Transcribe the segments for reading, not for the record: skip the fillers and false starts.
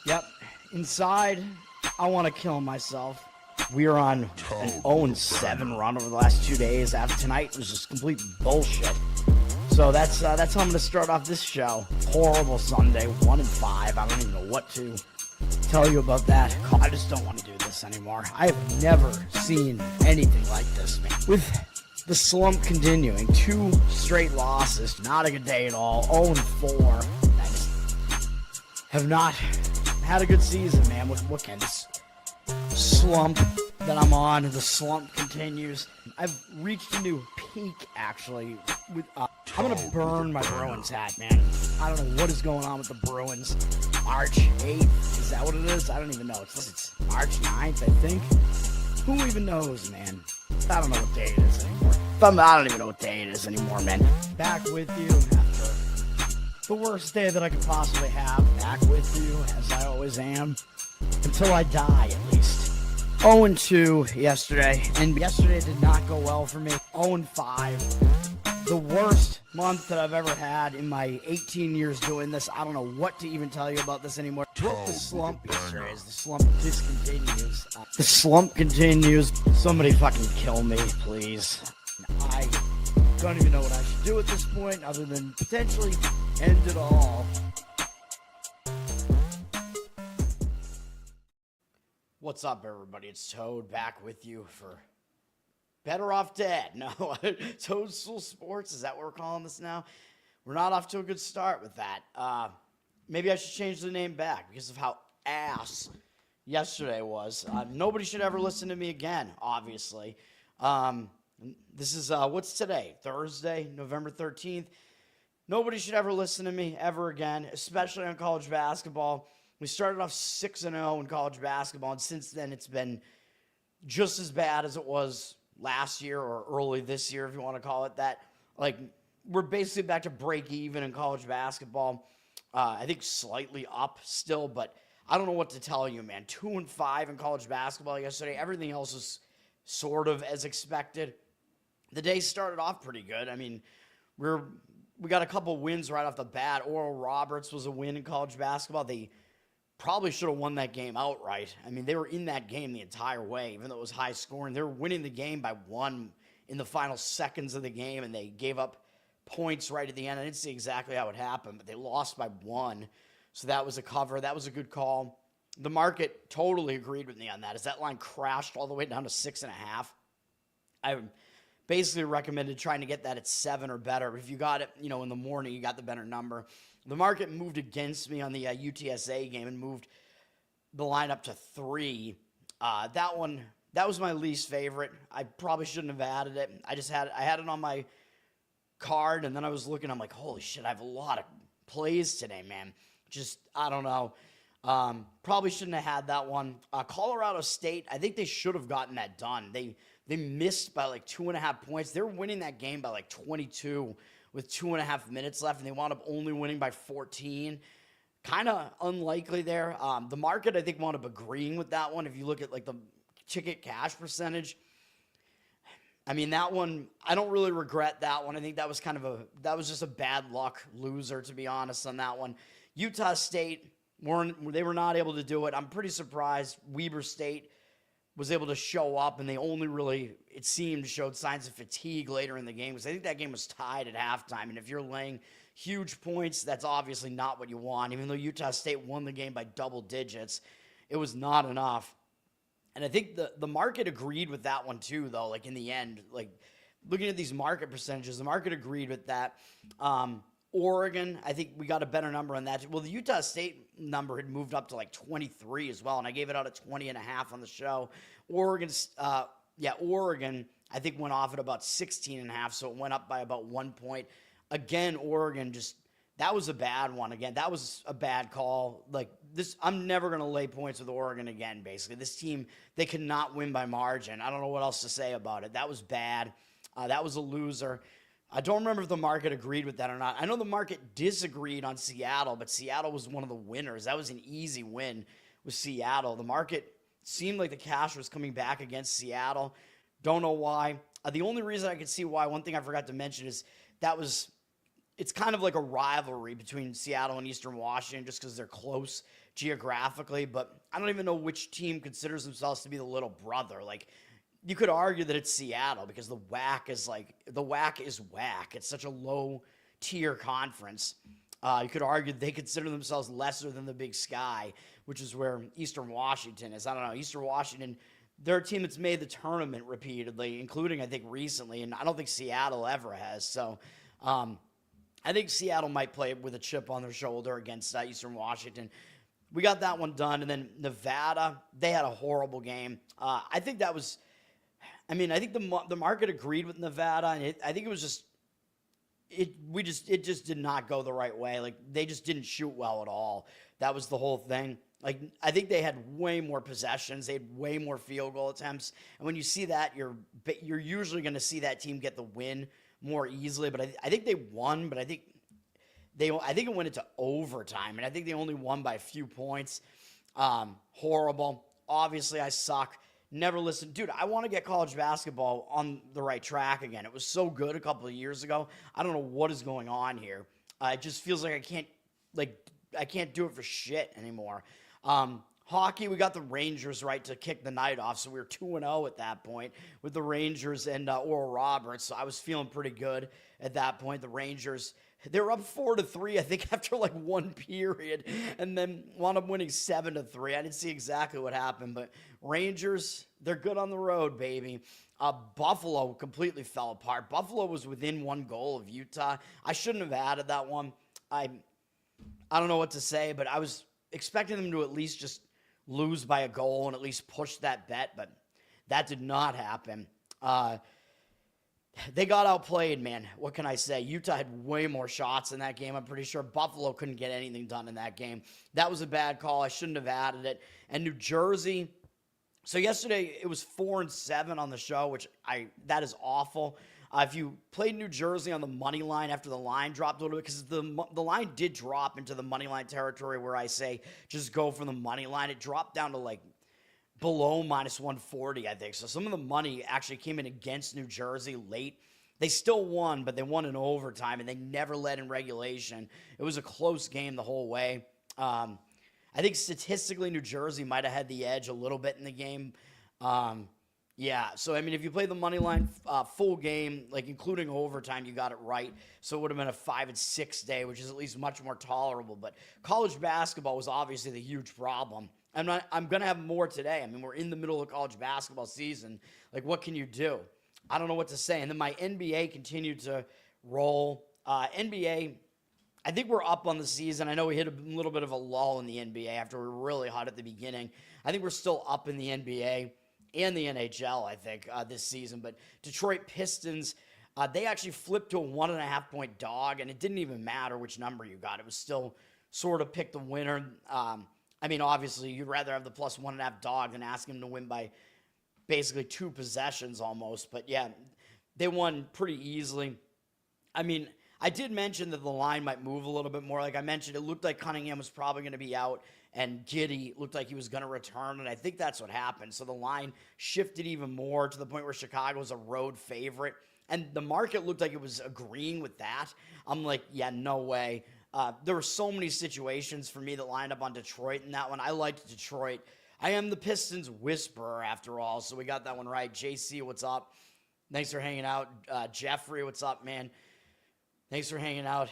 Yep. Inside, I want to kill myself. We are on an 0-7 run over the last 2 days. After tonight, it was just complete bullshit. So that's how I'm going to start off this show. Horrible Sunday, 1-5. I don't even know what to tell you about that. I just don't want to do this anymore. I have never seen anything like this, man. With the slump continuing, 2 straight losses, not a good day at all. 0-4. I just have not had a good season, man. What can this slump that I'm on? The slump continues. I've reached a new peak, actually. I'm gonna burn my Bruins hat, man. I don't know what is going on with the Bruins. March 8th, is that what it is? I don't even know. It's March 9th, I think. Who even knows, man? I don't know what day it is anymore. I don't even know what day it is anymore, man. Back with you after the worst day that I could possibly have. Back with you, as I always am. Until I die, at least. 0-2 yesterday, and yesterday did not go well for me. 0-5. The worst month that I've ever had in my 18 years doing this. I don't know what to even tell you about this anymore. Broke the slump yesterday as the slump discontinues. The slump continues. Somebody fucking kill me, please. I don't even know what I should do at this point other than potentially end it all. What's up, everybody? It's Toad back with you for Better Off Dead. No, Toadstool Sports, is that what we're calling this now? We're not off to a good start with that. Maybe I should change the name back because of how ass yesterday was. Nobody should ever listen to me again, obviously. This is, what's today? Thursday, November 13th. Nobody should ever listen to me ever again, especially on college basketball. We started off 6-0 in college basketball, and since then it's been just as bad as it was last year or early this year, if you want to call it that. Like, we're basically back to break even in college basketball. I think slightly up still, but I don't know what to tell you, man. 2-5 in college basketball yesterday. Everything else was sort of as expected. The day started off pretty good. I mean, we got a couple wins right off the bat. Oral Roberts was a win in college basketball. They probably should have won that game outright. I mean, they were in that game the entire way, even though it was high scoring. They were winning the game by 1 in the final seconds of the game, and they gave up points right at the end. I didn't see exactly how it happened, but they lost by 1. So that was a cover. That was a good call. The market totally agreed with me on that, as that line crashed all the way down to 6.5. I basically recommended trying to get that at 7 or better. If you got it, in the morning, you got the better number. The market moved against me on the UTSA game and moved the line up to 3. That was my least favorite. I probably shouldn't have added it. I had it on my card, and then I was looking. I'm like, holy shit, I have a lot of plays today, man. Just, I don't know. Probably shouldn't have had that one. Colorado State, I think they should have gotten that done. They missed by like 2.5 points. They were winning that game by like 22 with 2.5 minutes left, and they wound up only winning by 14. Kind of unlikely there. The market, I think, wound up agreeing with that one. If you look at like the ticket cash percentage, I mean, that one, I don't really regret that one. I think that was that was just a bad luck loser, to be honest, on that one. Utah State, they were not able to do it. I'm pretty surprised Weber State was able to show up, and they only really, it seemed, showed signs of fatigue later in the game, because I think that game was tied at halftime, and if you're laying huge points, that's obviously not what you want. Even though Utah State won the game by double digits, it was not enough. And I think the market agreed with that one too, though, like in the end. Like, looking at these market percentages, the market agreed with that. Oregon, I think we got a better number on that. Well, the Utah State number had moved up to like 23 as well, and I gave it out at 20.5 on the show. Oregon, I think went off at about 16.5, so it went up by about 1 point. Again, Oregon, that was a bad one. Again, that was a bad call. Like, this, I'm never going to lay points with Oregon again, basically. This team, they cannot win by margin. I don't know what else to say about it. That was bad. That was a loser. I don't remember if the market agreed with that or not. I know the market disagreed on Seattle, but Seattle was one of the winners. That was an easy win with Seattle. The market seemed like the cash was coming back against Seattle. Don't know why. The only reason I could see why, one thing I forgot to mention is it's kind of like a rivalry between Seattle and Eastern Washington, just because they're close geographically, but I don't even know which team considers themselves to be the little brother. Like, you could argue that it's Seattle because the WAC is whack. It's such a low tier conference. You could argue they consider themselves lesser than the Big Sky, which is where Eastern Washington is. I don't know. Eastern Washington, they're a team that's made the tournament repeatedly, including, I think, recently, and I don't think Seattle ever has. So I think Seattle might play with a chip on their shoulder against Eastern Washington. We got that one done, and then Nevada, they had a horrible game. I think that was, I think the market agreed with Nevada, and I think it was just, it just did not go the right way. Like, they just didn't shoot well at all. That was the whole thing. Like, I think they had way more possessions. They had way more field goal attempts. And when you see that, you're usually going to see that team get the win more easily. But I think they won, but I think it went into overtime, and I think they only won by a few points. Horrible. Obviously, I suck. Never listened. Dude, I want to get college basketball on the right track again. It was so good a couple of years ago. I don't know what is going on here. It just feels like I can't do it for shit anymore. Hockey, we got the Rangers right to kick the night off, so we were 2-0 at that point with the Rangers and Oral Roberts. So I was feeling pretty good at that point. The Rangers, they were up 4-3, I think, after like one period, and then wound up winning 7-3. I didn't see exactly what happened, but Rangers, they're good on the road, baby. Buffalo completely fell apart. Buffalo was within one goal of Utah. I shouldn't have added that one. I don't know what to say, but I was expecting them to at least just lose by a goal and at least push that bet, but that did not happen. They got outplayed, man. What can I say? Utah had way more shots in that game. I'm pretty sure Buffalo couldn't get anything done in that game. That was a bad call. I shouldn't have added it. And New Jersey, so yesterday it was 4-7 on the show, which that is awful. If you played New Jersey on the money line after the line dropped a little bit, because the line did drop into the money line territory where I say just go for the money line. It dropped down to like below -140, I think. So some of the money actually came in against New Jersey late. They still won, but they won in overtime, and they never led in regulation. It was a close game the whole way. I think statistically New Jersey might have had the edge a little bit in the game. Yeah, so, if you play the money line full game, like including overtime, you got it right. So it would have been a 5-6 day, which is at least much more tolerable. But college basketball was obviously the huge problem. I'm going to have more today. We're in the middle of college basketball season. Like, what can you do? I don't know what to say. And then my NBA continued to roll. NBA, I think we're up on the season. I know we hit a little bit of a lull in the NBA after we were really hot at the beginning. I think we're still up in the NBA. And the NHL, I think, this season. But Detroit Pistons, they actually flipped to a 1.5-point dog, and it didn't even matter which number you got. It was still sort of pick the winner. Obviously, you'd rather have the plus 1.5 dog than ask him to win by basically 2 possessions almost. But, yeah, they won pretty easily. I did mention that the line might move a little bit more. Like I mentioned, it looked like Cunningham was probably going to be out, and Giddey looked like he was going to return, and I think that's what happened. So the line shifted even more to the point where Chicago was a road favorite, and the market looked like it was agreeing with that. I'm like, yeah, no way. There were so many situations for me that lined up on Detroit in that one. I liked Detroit. I am the Pistons whisperer after all, so we got that one right. JC, what's up? Thanks for hanging out. Jeffrey, what's up, man? Thanks for hanging out.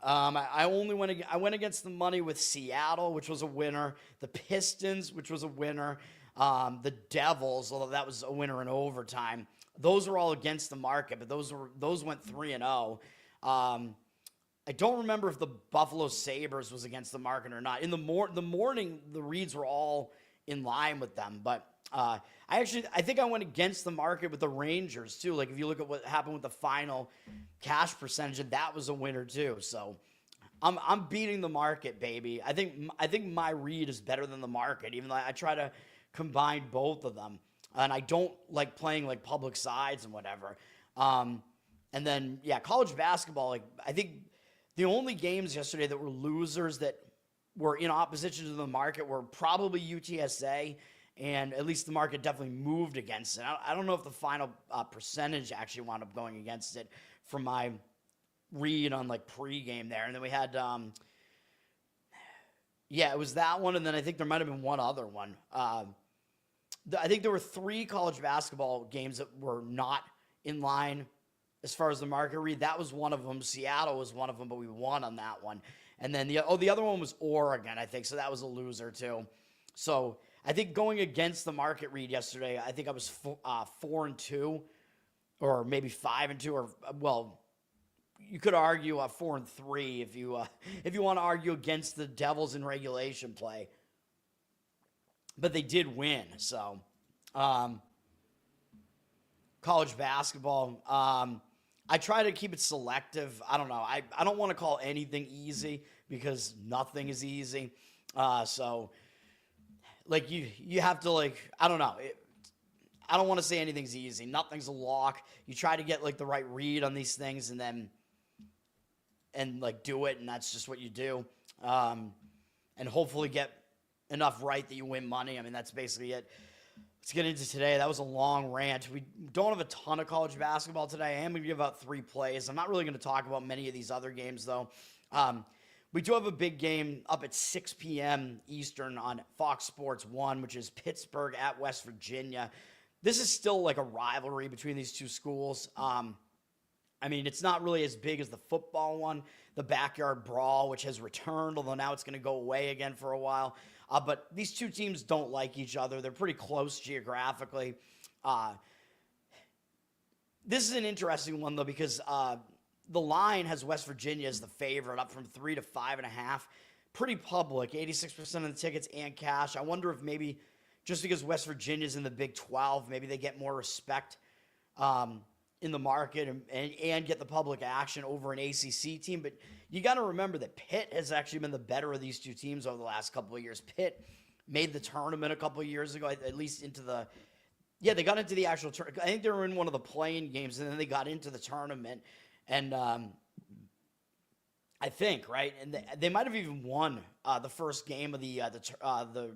I went against the money with Seattle, which was a winner. The Pistons, which was a winner. The Devils, although that was a winner in overtime. Those were all against the market, but those went 3-0. I don't remember if the Buffalo Sabres was against the market or not. In the morning, the reads were all in line with them, but I think I went against the market with the Rangers too. Like if you look at what happened with the final cash percentage, that was a winner too. So I'm beating the market, baby. I think my read is better than the market, even though I try to combine both of them. And I don't like playing like public sides and whatever. And then college basketball. Like I think the only games yesterday that were losers that were in opposition to the market were probably UTSA. And at least the market definitely moved against it. I don't know if the final percentage actually wound up going against it from my read on like pregame there. And then we had, Yeah, it was that one, and then I think there might have been one other one. I think there were 3 college basketball games that were not in line as far as the market read. That was one of them. Seattle was one of them, but we won on that one. And then the other one was Oregon, I think. So that was a loser too. So I think going against the market read yesterday, I think I was 4-2, or maybe 5-2, or well, you could argue 4-3 if you want to argue against the Devils in regulation play. But they did win. So college basketball. I try to keep it selective. I don't know. I don't want to call anything easy because nothing is easy. So, like, you have to, like, I don't know. I don't want to say anything's easy. Nothing's a lock. You try to get, like, the right read on these things and like, do it, and that's just what you do. And hopefully get enough right that you win money. I mean, that's basically it. Let's get into today. That was a long rant. We don't have a ton of college basketball today. I am going to give out 3 plays. I'm not really going to talk about many of these other games, though. We do have a big game up at 6 p.m. Eastern on Fox Sports 1, which is Pittsburgh at West Virginia. This is still like a rivalry between these two schools. I mean, it's not really as big as the football one, the backyard brawl, which has returned, although now it's going to go away again for a while. But these two teams don't like each other. They're pretty close geographically. This is an interesting one, though, because the line has West Virginia as the favorite, up from 3 to 5.5. Pretty public, 86% of the tickets and cash. I wonder if maybe just because West Virginia's in the Big 12, maybe they get more respect in the market and get the public action over an ACC team. But you got to remember that Pitt has actually been the better of these two teams over the last couple of years. Pitt made the tournament a couple of years ago, at least into the – yeah, they got into the actual tournament. I think they were in one of the play-in games, and then they got into the tournament. And I think, right? And they might have even won the first game of the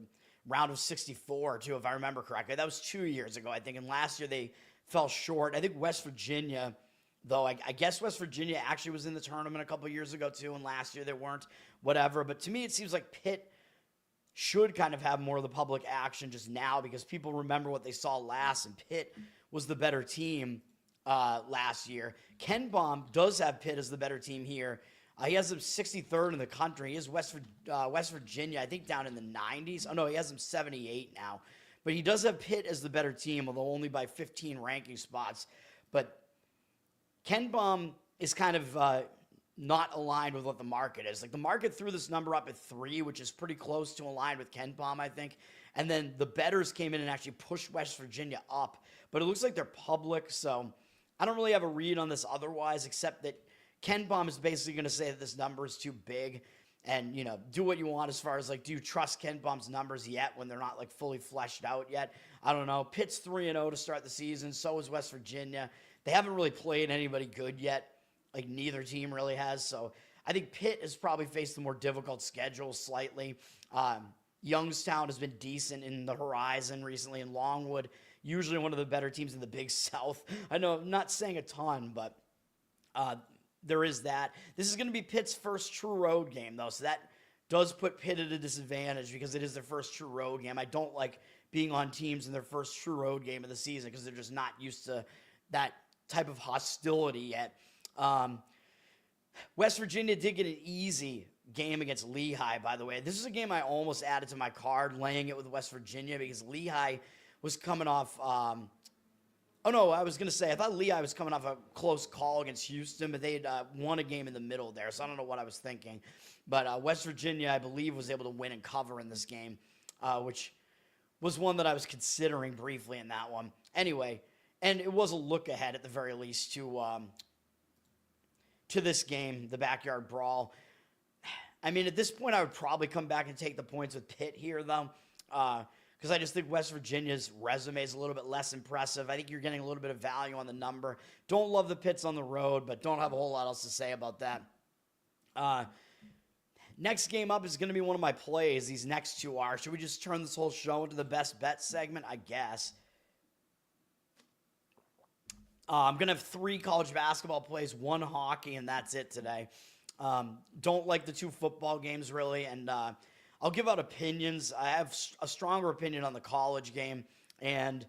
round of 64, too, if I remember correctly. That was 2 years ago, I think. And last year they fell short. I think West Virginia, though, I guess West Virginia actually was in the tournament a couple years ago, too, and last year they weren't, whatever. But to me, it seems like Pitt should kind of have more of the public action just now because people remember what they saw last, and Pitt was the better team last year. Ken Baum does have Pitt as the better team here. He has them 63rd in the country. He has West Virginia, I think, down in the 90s. Oh, no, he has them 78 now. But he does have Pitt as the better team, although only by 15 ranking spots. But Ken Baum is kind of not aligned with what the market is. Like, the market threw this number up at 3, which is pretty close to aligned with Ken Baum, I think. And then the bettors came in and actually pushed West Virginia up. But it looks like they're public, so I don't really have a read on this otherwise, except that Ken Baum is basically going to say that this number is too big. And, do what you want as far as, like, do you trust Ken Baum's numbers yet when they're not, like, fully fleshed out yet? I don't know. Pitt's 3-0 to start the season. So is West Virginia. They haven't really played anybody good yet. Like, neither team really has. So I think Pitt has probably faced the more difficult schedule slightly. Youngstown has been decent in the Horizon recently, and Longwood, usually one of the better teams in the Big South. I know I'm not saying a ton, but there is that. This is going to be Pitt's first true road game, though, so that does put Pitt at a disadvantage because it is their first true road game. I don't like being on teams in their first true road game of the season because they're just not used to that type of hostility yet. West Virginia did get an easy game against Lehigh, by the way. This is a game I almost added to my card, laying it with West Virginia, because Lehigh was coming off I thought Lehigh was coming off a close call against Houston, but they had won a game in the middle there, so I don't know what I was thinking. But West Virginia, I believe, was able to win and cover in this game, which was one that I was considering briefly in that one. Anyway, and it was a look ahead at the very least to this game, the backyard brawl. I mean, at this point, I would probably come back and take the points with Pitt here, though, because I just think West Virginia's resume is a little bit less impressive. I think you're getting a little bit of value on the number. Don't love the Pitts on the road, but don't have a whole lot else to say about that. Next game up is going to be one of my plays. These next two are. Should we just turn this whole show into the best bet segment? I guess. I'm going to have 3 college basketball plays, 1 hockey, and that's it today. Don't like the 2 football games, really, and I'll I'll give out opinions. I have a stronger opinion on the college game, and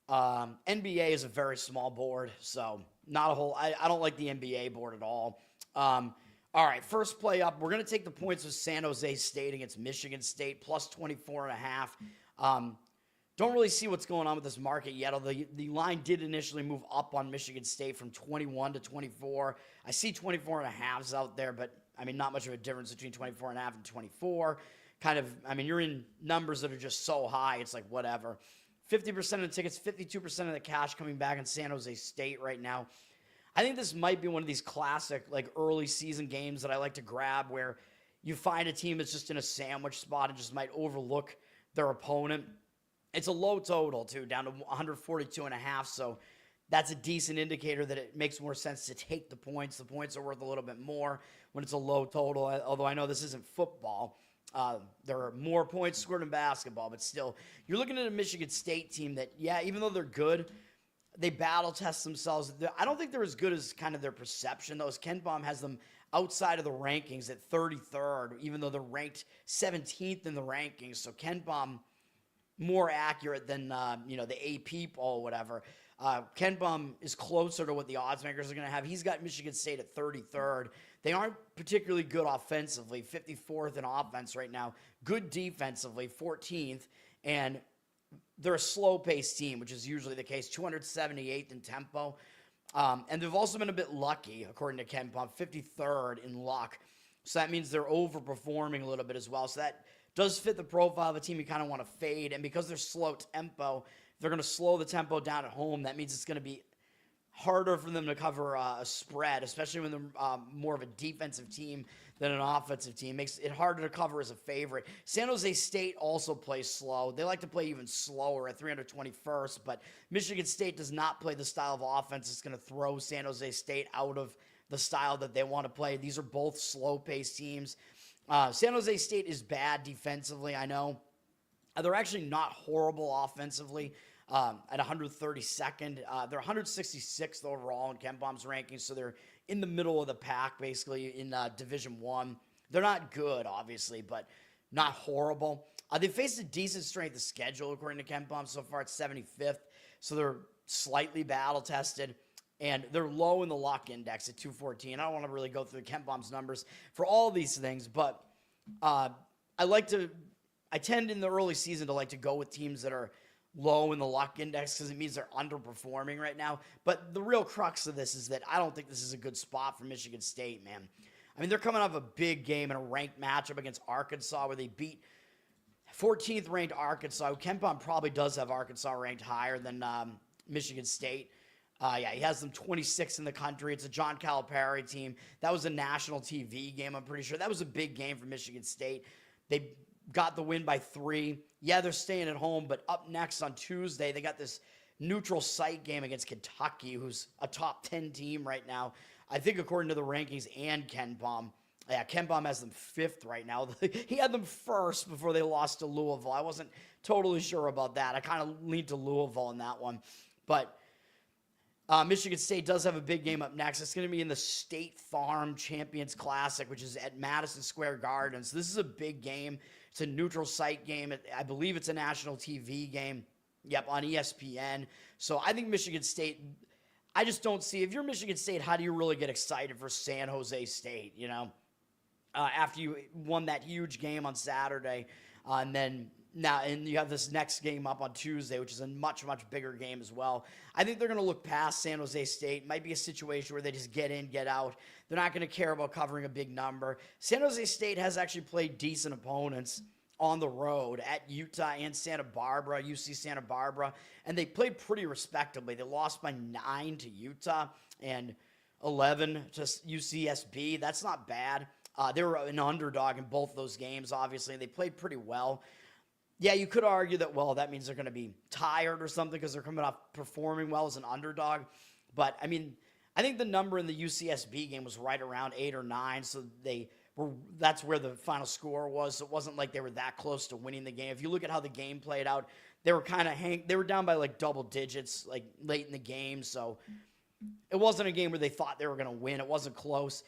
NBA is a very small board, so not a whole. I don't like the NBA board at all. All right, first play up. We're going to take the points with San Jose State against Michigan State, plus 24.5. Don't really see what's going on with this market yet, although the line did initially move up on Michigan State from 21 to 24. I see 24.5s out there, but, I mean, not much of a difference between 24.5 and 24. Kind of, I mean, you're in numbers that are just so high, it's like whatever. 50% of the tickets, 52% of the cash coming back in San Jose State right now. I think this might be one of these classic, like, early season games that I like to grab where you find a team that's just in a sandwich spot and just might overlook their opponent. It's a low total, too, down to 142.5, so that's a decent indicator that it makes more sense to take the points. The points are worth a little bit more when it's a low total, although I know this isn't football. There are more points scored in basketball, but still, you're looking at a Michigan State team that, yeah, even though they're good, they battle test themselves. I don't think they're as good as kind of their perception, though, as Ken Baum has them outside of the rankings at 33rd, even though they're ranked 17th in the rankings. So Ken Baum, more accurate than, the AP poll or whatever. Ken Baum is closer to what the odds makers are going to have. He's got Michigan State at 33rd. They aren't particularly good offensively, 54th in offense right now. Good defensively, 14th. And they're a slow-paced team, which is usually the case, 278th in tempo. And they've also been a bit lucky, according to Ken Baum, 53rd in luck. So that means they're overperforming a little bit as well. So that does fit the profile of a team you kind of want to fade. And because they're slow tempo, if they're going to slow the tempo down at home, that means it's going to be harder for them to cover a spread, especially when they're more of a defensive team than an offensive team. Makes it harder to cover as a favorite. San Jose State also plays slow. They like to play even slower at 321st, but Michigan State does not play the style of offense that's going to throw San Jose State out of the style that they want to play. These are both slow-paced teams. San Jose State is bad defensively, I know. They're actually not horrible offensively at 132nd. They're 166th overall in Ken Baum's rankings, so they're in the middle of the pack, basically, in Division I. They're not good, obviously, but not horrible. They faced a decent strength of schedule, according to Ken Baum, so far at 75th, so they're slightly battle-tested. And they're low in the luck index at 214. I don't want to really go through Ken Baum's numbers for all these things, but I tend in the early season to like to go with teams that are low in the luck index because it means they're underperforming right now. But the real crux of this is that I don't think this is a good spot for Michigan State, man. I mean, they're coming off a big game in a ranked matchup against Arkansas where they beat 14th ranked Arkansas. Ken Baum probably does have Arkansas ranked higher than Michigan State. He has them 26th in the country. It's a John Calipari team. That was a national TV game, I'm pretty sure. That was a big game for Michigan State. They got the win by 3. Yeah, they're staying at home, but up next on Tuesday, they got this neutral site game against Kentucky, who's a top 10 team right now. I think according to the rankings and Ken Baum. Yeah, Ken Baum has them 5th right now. He had them 1st before they lost to Louisville. I wasn't totally sure about that. I kind of leaned to Louisville in that one. But Michigan State does have a big game up next. It's going to be in the State Farm Champions Classic, which is at Madison Square Garden. So this is a big game. It's a neutral site game. I believe it's a national TV game. Yep, on ESPN. So I think Michigan State, I just don't see, if you're Michigan State, how do you really get excited for San Jose State, after you won that huge game on Saturday, and you have this next game up on Tuesday, which is a much, much bigger game as well. I think they're going to look past San Jose State. Might be a situation where they just get in, get out. They're not going to care about covering a big number. San Jose State has actually played decent opponents on the road at Utah and Santa Barbara, UC Santa Barbara, and they played pretty respectably. They lost by 9 to Utah and 11 to UCSB. That's not bad. They were an underdog in both those games, obviously, and they played pretty well. Yeah, you could argue that, well, that means they're going to be tired or something because they're coming off performing well as an underdog. But, I mean, I think the number in the UCSB game was right around 8 or 9, so that's where the final score was. So it wasn't like they were that close to winning the game. If you look at how the game played out, they were they were down by like double digits like late in the game. So it wasn't a game where they thought they were going to win. It wasn't close.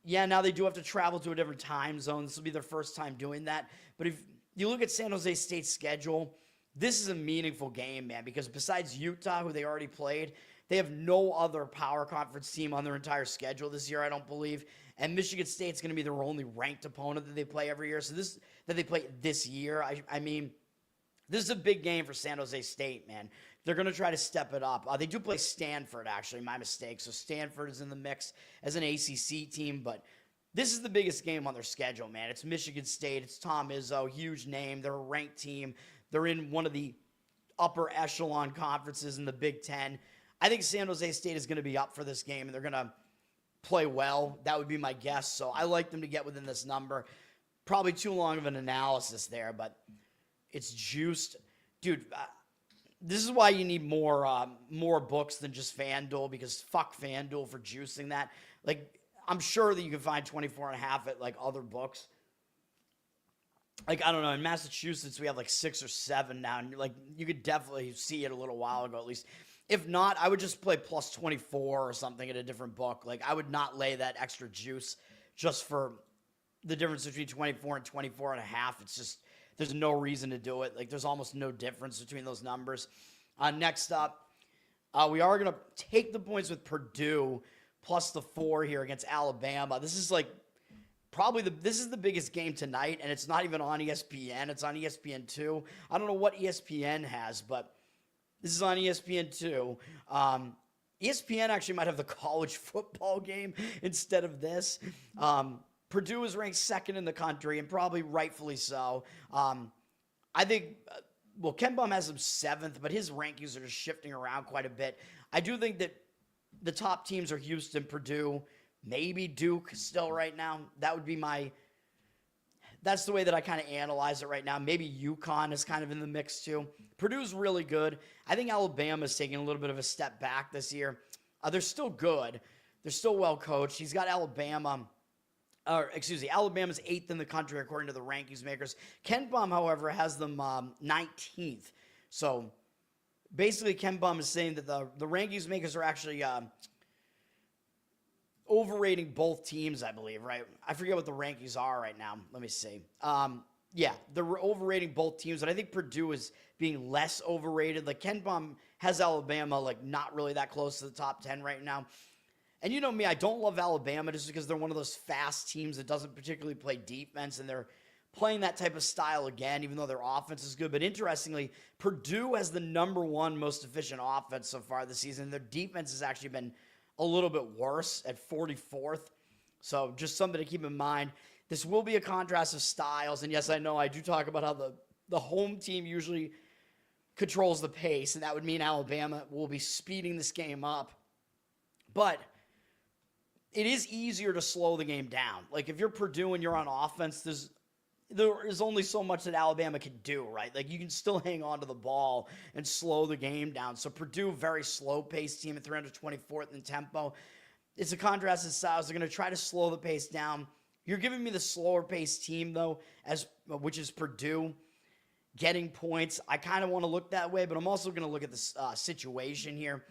Yeah, now they do have to travel to a different time zone. This will be their first time doing that. But if you look at San Jose State's schedule, this is a meaningful game, man, because besides Utah, who they already played, they have no other power conference team on their entire schedule this year, I don't believe. And Michigan State's going to be their only ranked opponent that they play every year. So that they play this year, I mean, this is a big game for San Jose State, man. They're going to try to step it up. They do play Stanford, actually, my mistake. So Stanford is in the mix as an ACC team, but this is the biggest game on their schedule, man. It's Michigan State. It's Tom Izzo, huge name. They're a ranked team. They're in one of the upper echelon conferences in the Big Ten. I think San Jose State is going to be up for this game, and they're going to play well. That would be my guess. So I like them to get within this number. Probably too long of an analysis there, but it's juiced. Dude, this is why you need more books than just FanDuel, because fuck FanDuel for juicing that. Like, I'm sure that you can find 24.5 at, like, other books. Like, I don't know, in Massachusetts, we have, like, 6 or 7 now, and, like, you could definitely see it a little while ago, at least. If not, I would just play plus 24 or something at a different book. Like, I would not lay that extra juice just for the difference between 24 and 24.5. It's just, there's no reason to do it. Like, there's almost no difference between those numbers. Next up, we are going to take the points with Purdue plus the 4 here against Alabama. This is like this is the biggest game tonight, and it's not even on ESPN. It's on ESPN2. I don't know what ESPN has, but this is on ESPN2. ESPN actually might have the college football game instead of this. Purdue is ranked 2nd in the country, and probably rightfully so. I think, Ken Bum has him 7th, but his rankings are just shifting around quite a bit. I do think that the top teams are Houston, Purdue, maybe Duke still right now. That would be that's the way that I kind of analyze it right now. Maybe UConn is kind of in the mix too. Purdue's really good. I think Alabama's taking a little bit of a step back this year. They're still good. They're still well coached. He's got Alabama's 8th in the country according to the rankings makers. Ken Bum, however, has them 19th. So basically, Ken Bum is saying that the rankings makers are actually overrating both teams, I believe, right? I forget what the rankings are right now. Let me see. Yeah, they're overrating both teams, but I think Purdue is being less overrated. Like, Ken Bum has Alabama, like, not really that close to the top 10 right now. And you know me, I don't love Alabama just because they're one of those fast teams that doesn't particularly play defense, and they're playing that type of style again, even though their offense is good. But interestingly, Purdue has the #1 most efficient offense so far this season. Their defense has actually been a little bit worse at 44th. So just something to keep in mind. This will be a contrast of styles. And yes, I know I do talk about how the home team usually controls the pace, and that would mean Alabama will be speeding this game up. But it is easier to slow the game down. Like, if you're Purdue and you're on offense, there is only so much that Alabama can do, right? Like, you can still hang on to the ball and slow the game down. So Purdue, very slow-paced team at 324th in tempo. It's a contrast in styles. They're going to try to slow the pace down. You're giving me the slower-paced team, though, which is Purdue getting points. I kind of want to look that way, but I'm also going to look at the situation here.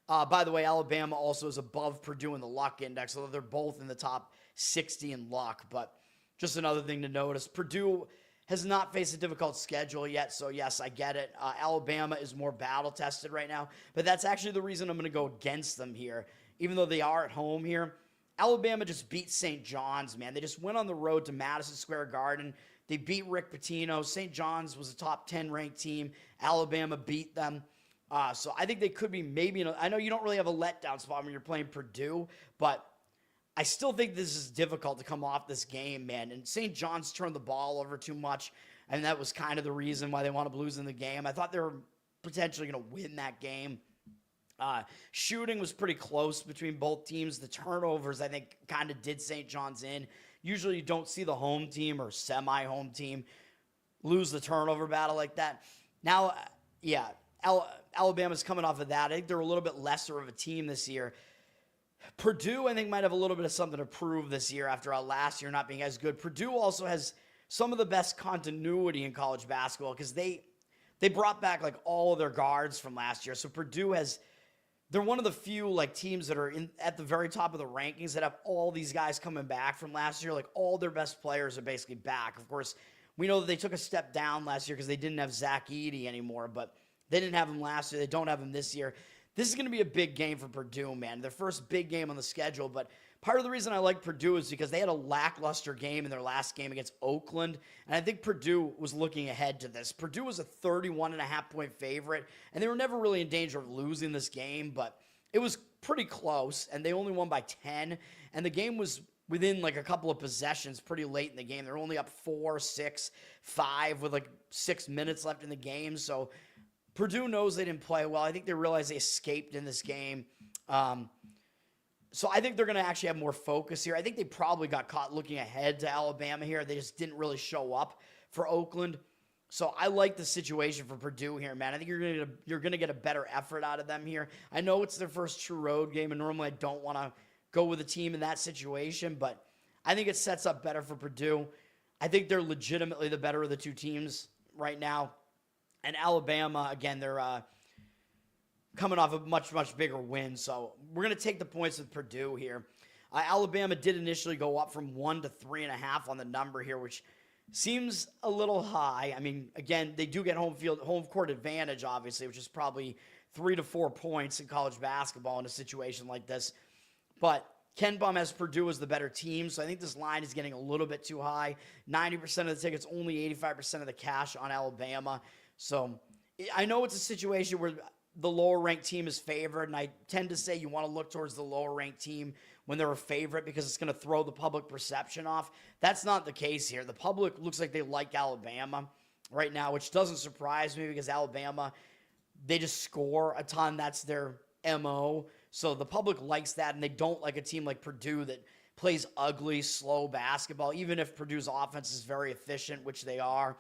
By the way, Alabama also is above Purdue in the luck index, although they're both in the top 60 in luck. But just another thing to notice, Purdue has not faced a difficult schedule yet, so yes, I get it. Alabama is more battle-tested right now, but that's actually the reason I'm going to go against them here, even though they are at home here. Alabama just beat St. John's, man. They just went on the road to Madison Square Garden. They beat Rick Pitino. St. John's was a top 10 ranked team. Alabama beat them. So I think they could be maybe, I know you don't really have a letdown spot when you're playing Purdue, but I still think this is difficult to come off this game, man. And St. John's turned the ball over too much, and that was kind of the reason why they wound up losing the game. I thought they were potentially going to win that game. Shooting was pretty close between both teams. The turnovers, I think, kind of did St. John's in. Usually you don't see the home team or semi-home team lose the turnover battle like that. Now, yeah, Alabama's coming off of that. I think they're a little bit lesser of a team this year. Purdue, I think, might have a little bit of something to prove this year after last year not being as good. Purdue also has some of the best continuity in college basketball because they brought back like all of their guards from last year. So Purdue has they're one of the few like teams that are at the very top of the rankings that have all these guys coming back from last year. Like all their best players are basically back. Of course, we know that they took a step down last year because they didn't have Zach Edey anymore, but they didn't have him last year. They don't have him this year. This is going to be a big game for Purdue, man. Their first big game on the schedule, but part of the reason I like Purdue is because they had a lackluster game in their last game against Oakland, and I think Purdue was looking ahead to this. Purdue was a 31.5-point favorite, and they were never really in danger of losing this game, but it was pretty close, and they only won by 10, and the game was within like a couple of possessions pretty late in the game. They're only up 4, 6, 5 with like 6 minutes left in the game, so Purdue knows they didn't play well. I think they realized they escaped in this game. So I think they're going to actually have more focus here. I think they probably got caught looking ahead to Alabama here. They just didn't really show up for Oakland. So I like the situation for Purdue here, man. I think you're going to get a better effort out of them here. I know it's their first true road game, and normally I don't want to go with a team in that situation, but I think it sets up better for Purdue. I think they're legitimately the better of the two teams right now. And Alabama, again, they're coming off a much, much bigger win. So we're going to take the points with Purdue here. Alabama did initially go up from 1 to 3.5 on the number here, which seems a little high. I mean, again, they do get home court advantage, obviously, which is probably 3 to 4 points in college basketball in a situation like this. But Ken Bum has Purdue as the better team, so I think this line is getting a little bit too high. 90% of the tickets, only 85% of the cash on Alabama. So I know it's a situation where the lower-ranked team is favored, and I tend to say you want to look towards the lower-ranked team when they're a favorite because it's going to throw the public perception off. That's not the case here. The public looks like they like Alabama right now, which doesn't surprise me because Alabama, they just score a ton. That's their MO. So the public likes that, and they don't like a team like Purdue that plays ugly, slow basketball, even if Purdue's offense is very efficient, which they are.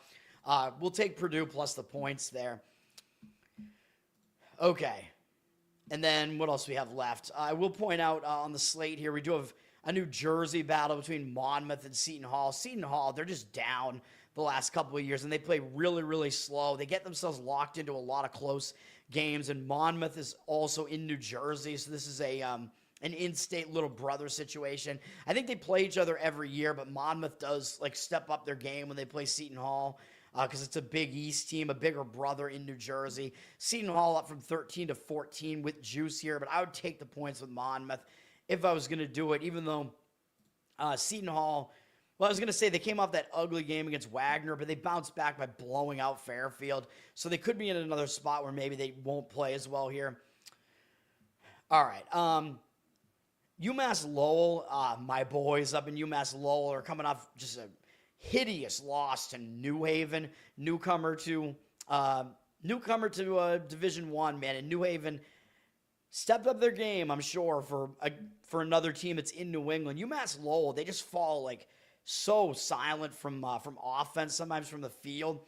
We'll take Purdue plus the points there. Okay. And then what else do we have left? I will point out on the slate here, we do have a New Jersey battle between Monmouth and Seton Hall. Seton Hall, they're just down the last couple of years, and they play really, really slow. They get themselves locked into a lot of close games, and Monmouth is also in New Jersey, so this is an in-state little brother situation. I think they play each other every year, but Monmouth does like step up their game when they play Seton Hall. Because it's a Big East team, a bigger brother in New Jersey. Seton Hall up from 13 to 14 with juice here, but I would take the points with Monmouth if I was going to do it, even though Seton Hall, well, I was going to say they came off that ugly game against Wagner, but they bounced back by blowing out Fairfield. So they could be in another spot where maybe they won't play as well here. All right. UMass Lowell, my boys up in UMass Lowell are coming off just a hideous loss to New Haven, newcomer to Division I, man. And New Haven stepped up their game, I'm sure, for another team that's in New England. UMass Lowell, they just fall like so silent from offense, sometimes from the field.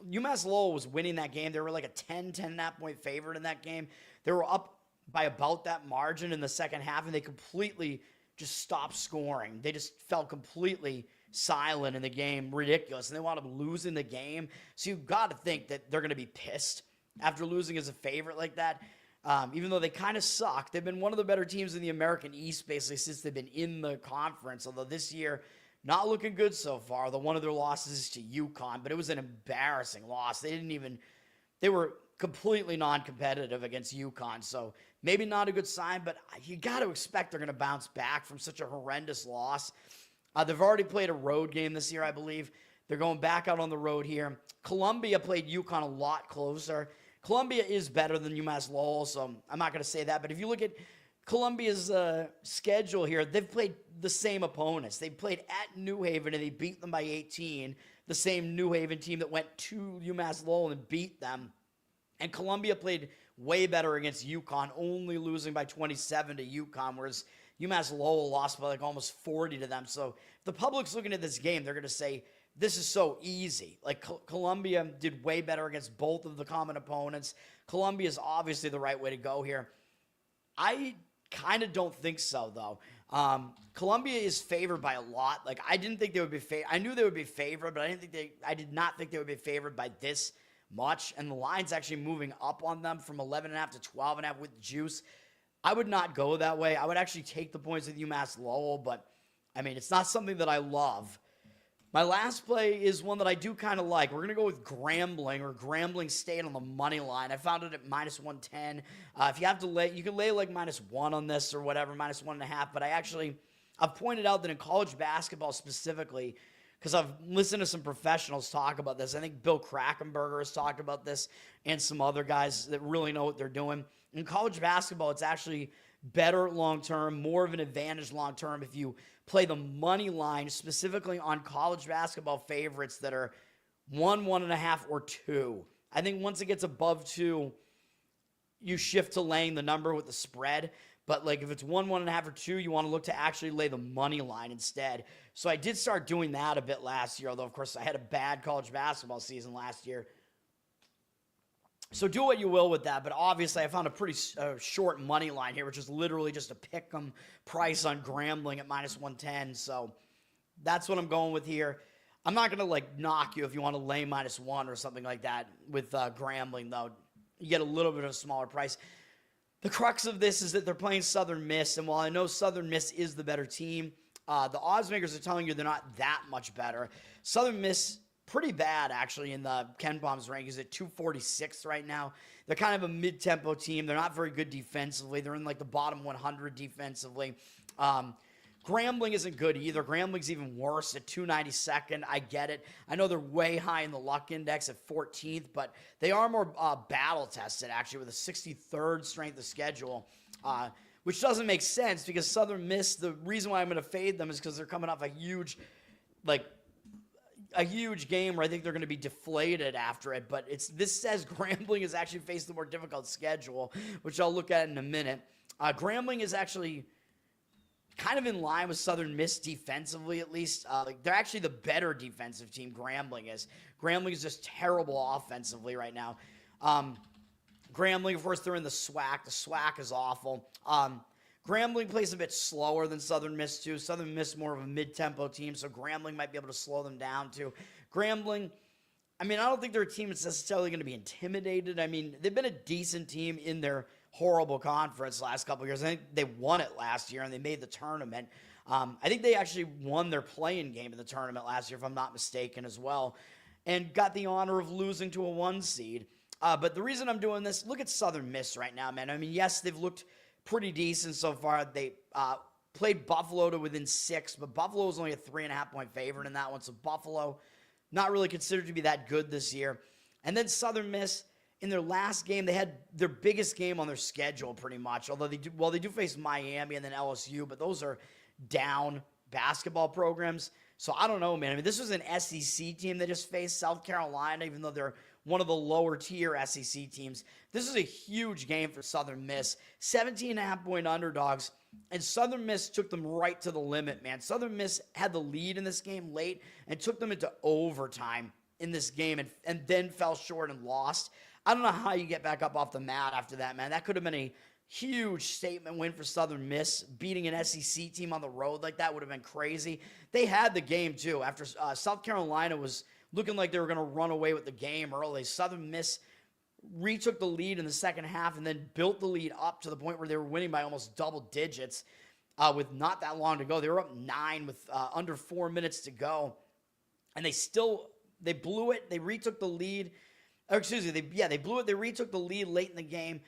UMass Lowell was winning that game. They were like a 10.5 point favorite in that game. They were up by about that margin in the second half, and they completely just stopped scoring. They just fell completely silent in the game. Ridiculous. And they wound up losing the game. So you've got to think that they're going to be pissed after losing as a favorite like that. Even though they kind of suck. They've been one of the better teams in the American East basically since they've been in the conference. Although this year, not looking good so far. Although one of their losses is to UConn, but it was an embarrassing loss. They were completely non-competitive against UConn. So maybe not a good sign, but you got to expect they're going to bounce back from such a horrendous loss. They've already played a road game this year, I believe. They're going back out on the road here. Columbia played UConn a lot closer. Columbia is better than UMass Lowell, so I'm not going to say that. But if you look at Columbia's schedule here, they've played the same opponents. They played at New Haven, and they beat them by 18. The same New Haven team that went to UMass Lowell and beat them. And Columbia played way better against UConn, only losing by 27 to UConn, whereas UMass Lowell lost by like almost 40 to them. So if the public's looking at this game, they're going to say, this is so easy. Like Columbia did way better against both of the common opponents. Columbia is obviously the right way to go here. I kind of don't think so, though. Columbia is favored by a lot. Like I didn't think they would be I knew they would be favored, but I did not think they would be favored by this much. And the line's actually moving up on them from 11.5 to 12.5 with juice. I would not go that way. I would actually take the points with UMass Lowell, but, I mean, it's not something that I love. My last play is one that I do kind of like. We're going to go with Grambling State on the money line. I found it at minus 110. If you have to lay, you can lay like minus 1 on this or whatever, minus 1.5. But I've pointed out that in college basketball specifically, because I've listened to some professionals talk about this. I think Bill Krakenberger has talked about this and some other guys that really know what they're doing. In college basketball, it's actually better long-term, more of an advantage long-term if you play the money line specifically on college basketball favorites that are 1, 1.5, or 2. I think once it gets above 2, you shift to laying the number with the spread. But like if it's 1, 1.5, or 2, you want to look to actually lay the money line instead. So I did start doing that a bit last year, although of course I had a bad college basketball season last year. So do what you will with that, but obviously I found a pretty short money line here, which is literally just a pick-em price on Grambling at minus 110. So that's what I'm going with here. I'm not going to like knock you if you want to lay minus 1 or something like that with Grambling, though. You get a little bit of a smaller price. The crux of this is that they're playing Southern Miss, and while I know Southern Miss is the better team, the odds makers are telling you they're not that much better. Southern Miss, pretty bad, actually, in the KenPom's rankings at 246 right now. They're kind of a mid-tempo team. They're not very good defensively. They're in, like, the bottom 100 defensively. Grambling isn't good either. Grambling's even worse at 292nd. I get it. I know they're way high in the luck index at 14th, but they are more battle-tested, actually, with a 63rd strength of schedule, which doesn't make sense because Southern Miss, the reason why I'm going to fade them is because they're coming off a huge game where I think they're going to be deflated after it. But this says Grambling has actually faced the more difficult schedule, which I'll look at in a minute. Grambling is actually kind of in line with Southern Miss defensively, at least. They're actually the better defensive team, Grambling is. Grambling is just terrible offensively right now. Grambling, of course, they're in the SWAC. The SWAC is awful. Grambling plays a bit slower than Southern Miss, too. Southern Miss more of a mid-tempo team, so Grambling might be able to slow them down, too. Grambling, I mean, I don't think they're a team that's necessarily going to be intimidated. I mean, they've been a decent team in their horrible conference last couple of years. I think they won it last year, and they made the tournament. I think they actually won their play-in game in the tournament last year, if I'm not mistaken, as well, and got the honor of losing to a 1 seed. But the reason I'm doing this, look at Southern Miss right now, man. I mean, yes, they've looked pretty decent so far. They played Buffalo to within 6, but Buffalo was only a 3.5-point favorite in that one. So Buffalo, not really considered to be that good this year. And then Southern Miss, in their last game, they had their biggest game on their schedule pretty much. Although they do face Miami and then LSU, but those are down basketball programs. So I don't know, man. I mean, this was an SEC team that just faced South Carolina, even though they're one of the lower tier SEC teams. This is a huge game for Southern Miss. 17.5-point underdogs, and Southern Miss took them right to the limit, man. Southern Miss had the lead in this game late and took them into overtime in this game and then fell short and lost. I don't know how you get back up off the mat after that, man. That could have been a huge statement win for Southern Miss. Beating an SEC team on the road like that would have been crazy. They had the game, too. After South Carolina was looking like they were going to run away with the game early, Southern Miss retook the lead in the second half and then built the lead up to the point where they were winning by almost double digits with not that long to go. They were up 9 with under 4 minutes to go. And they blew it. They retook the lead. Or excuse me, they blew it. They retook the lead late in the game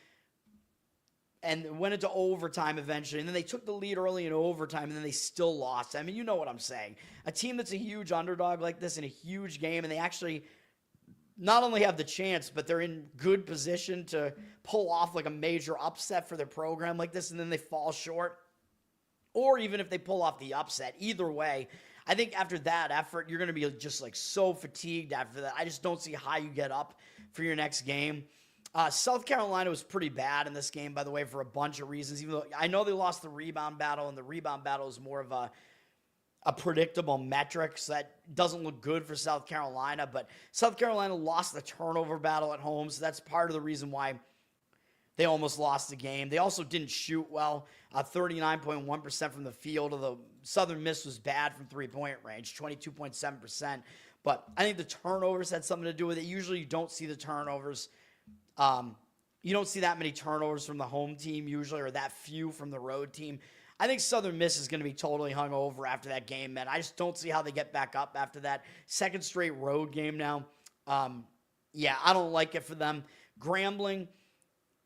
and went into overtime eventually. And then they took the lead early in overtime, and then they still lost. I mean, you know what I'm saying. A team that's a huge underdog like this in a huge game, and they actually not only have the chance, but they're in good position to pull off like a major upset for their program like this, and then they fall short. Or even if they pull off the upset, either way, I think after that effort, you're going to be just like so fatigued after that. I just don't see how you get up for your next game. South Carolina was pretty bad in this game, by the way, for a bunch of reasons. Even though I know they lost the rebound battle, and the rebound battle is more of a predictable metric, so that doesn't look good for South Carolina. But South Carolina lost the turnover battle at home, so that's part of the reason why they almost lost the game. They also didn't shoot well, 39.1% from the field, although Southern Miss was bad from three-point range, 22.7%. But I think the turnovers had something to do with it. Usually you don't see the turnovers you don't see that many turnovers from the home team usually, or that few from the road team. I think Southern Miss is going to be totally hungover after that game, man. I just don't see how they get back up after that second straight road game now. Yeah, I don't like it for them. Grambling,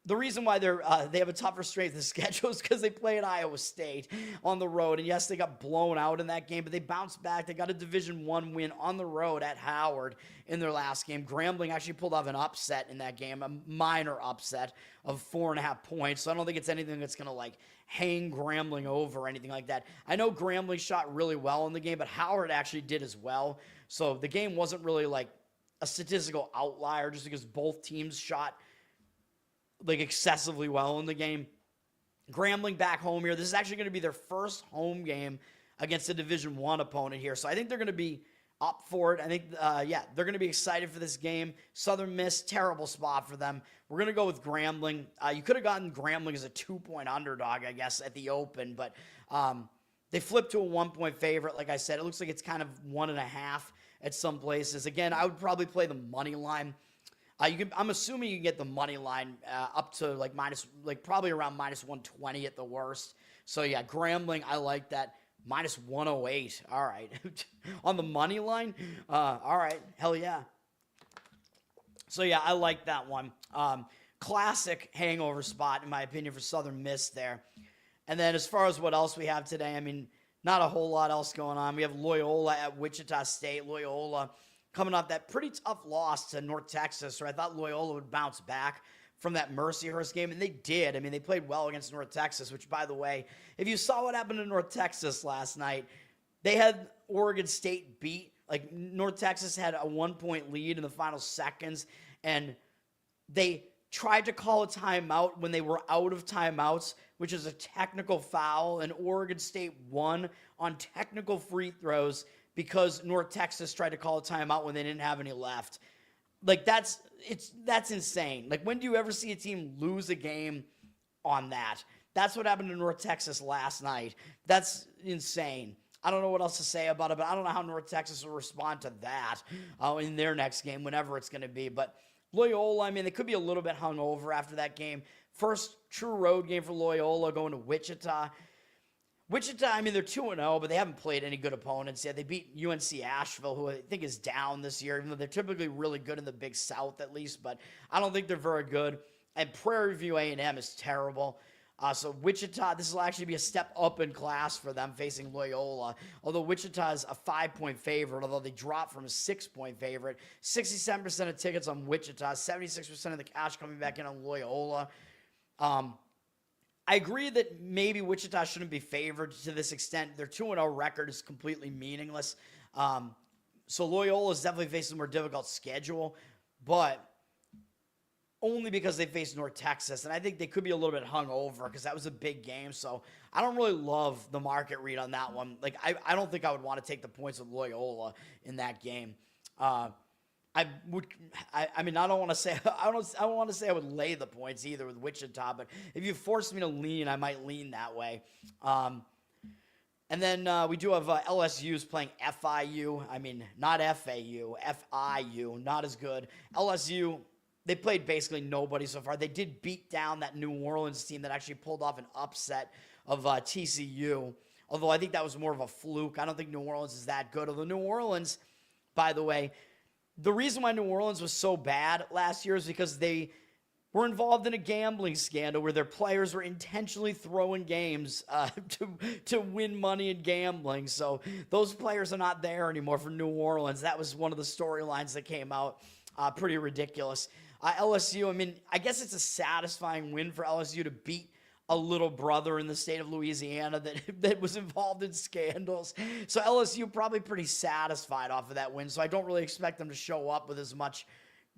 the reason why they have a tougher strength of schedule is because they play at Iowa State on the road. And yes, they got blown out in that game, but they bounced back. They got a Division I win on the road at Howard in their last game. Grambling actually pulled off an upset in that game, a minor upset of 4.5 points. So I don't think it's anything that's going to like hang Grambling over or anything like that. I know Grambling shot really well in the game, but Howard actually did as well. So the game wasn't really like a statistical outlier just because both teams shot like excessively well in the game. Grambling back home here. This is actually going to be their first home game against a Division I opponent here. So I think they're going to be up for it. I think, they're going to be excited for this game. Southern Miss, terrible spot for them. We're going to go with Grambling. You could have gotten Grambling as a 2-point underdog, I guess, at the open, but they flipped to a 1-point favorite. Like I said, it looks like it's kind of 1.5 at some places. Again, I would probably play the money line. I'm assuming you can get the money line up to probably around -120 at the worst. So yeah, Grambling, I like that. -108. All right. On the money line? All right. Hell yeah. So yeah, I like that one. Classic hangover spot, in my opinion, for Southern Miss there. And then as far as what else we have today, I mean, not a whole lot else going on. We have Loyola at Wichita State. Loyola coming off that pretty tough loss to North Texas, where I thought Loyola would bounce back from that Mercyhurst game, and they did. I mean, they played well against North Texas, which, by the way, if you saw what happened to North Texas last night, they had Oregon State beat. Like, North Texas had a 1-point lead in the final seconds, and they tried to call a timeout when they were out of timeouts, which is a technical foul, and Oregon State won on technical free throws because North Texas tried to call a timeout when they didn't have any left. Like, that's insane. Like, when do you ever see a team lose a game on that? That's what happened to North Texas last night. That's insane. I don't know what else to say about it, but I don't know how North Texas will respond to that in their next game, whenever it's going to be. But Loyola, I mean, they could be a little bit hungover after that game. First true road game for Loyola, going to Wichita. Wichita, I mean, they're 2-0, but they haven't played any good opponents yet. They beat UNC Asheville, who I think is down this year, even though they're typically really good in the Big South at least, but I don't think they're very good. And Prairie View A&M is terrible. So Wichita, this will actually be a step up in class for them facing Loyola, although Wichita is a 5-point favorite, although they dropped from a 6-point favorite. 67% of tickets on Wichita, 76% of the cash coming back in on Loyola. I agree that maybe Wichita shouldn't be favored to this extent. Their 2-0 record is completely meaningless. So Loyola is definitely facing a more difficult schedule, but only because they faced North Texas, and I think they could be a little bit hungover because that was a big game. So I don't really love the market read on that one. Like, I don't think I would want to take the points with Loyola in that game. I mean, I don't want to say I would lay the points either with Wichita, but if you force me to lean, I might lean that way. And then we do have LSU's playing FIU. I mean, not FAU, FIU, not as good. LSU, they played basically nobody so far. They did beat down that New Orleans team that actually pulled off an upset of TCU, although I think that was more of a fluke. I don't think New Orleans is that good, although New Orleans, by the way, the reason why New Orleans was so bad last year is because they were involved in a gambling scandal where their players were intentionally throwing games to win money in gambling. So those players are not there anymore for New Orleans. That was one of the storylines that came out. Pretty ridiculous. LSU, I mean, I guess it's a satisfying win for LSU to beat a little brother in the state of Louisiana that was involved in scandals. So LSU probably pretty satisfied off of that win. So I don't really expect them to show up with as much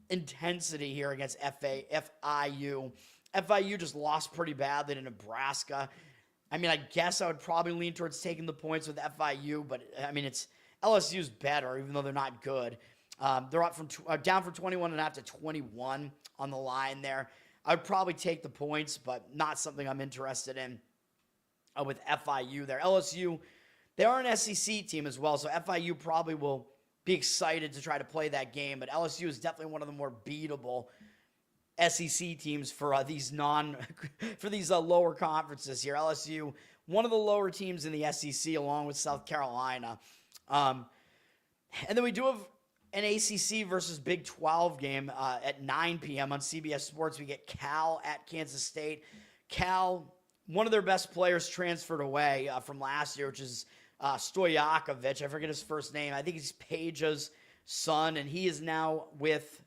intensity here against FIU. FIU just lost pretty badly to Nebraska. I mean, I guess I would probably lean towards taking the points with FIU, but I mean, it's LSU's better, even though they're not good. They're up from down from 21.5 to 21 on the line there. I would probably take the points, but not something I'm interested in with FIU there. LSU, they are an SEC team as well, so FIU probably will be excited to try to play that game, but LSU is definitely one of the more beatable SEC teams for these lower conferences here. LSU, one of the lower teams in the SEC, along with South Carolina. And then we do have an ACC versus Big 12 game at 9 p.m. on CBS Sports. We get Cal at Kansas State. Cal, one of their best players transferred away from last year, which is Stojakovic. I forget his first name. I think he's Page's son, and he is now with,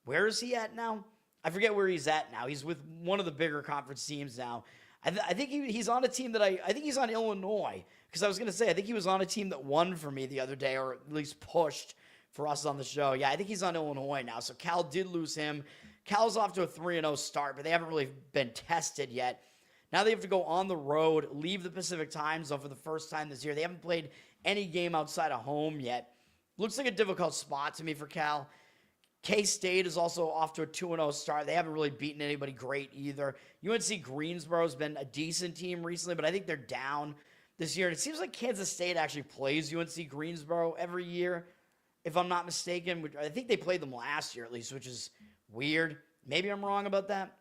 where is he at now? I forget where he's at now. He's with one of the bigger conference teams now. I think he's on a team that I think he's on Illinois, because I was going to say, I think he was on a team that won for me the other day, or at least pushed for us on the show. Yeah, I think he's on Illinois now. So Cal did lose him. Cal's off to a 3-0 start, but they haven't really been tested yet. Now they have to go on the road, leave the Pacific time zone for the first time this year. They haven't played any game outside of home yet. Looks like a difficult spot to me for Cal. K-State is also off to a 2-0 start. They haven't really beaten anybody great either. UNC Greensboro has been a decent team recently, but I think they're down this year. And it seems like Kansas State actually plays UNC Greensboro every year, if I'm not mistaken. I think they played them last year at least, which is weird. Maybe I'm wrong about that.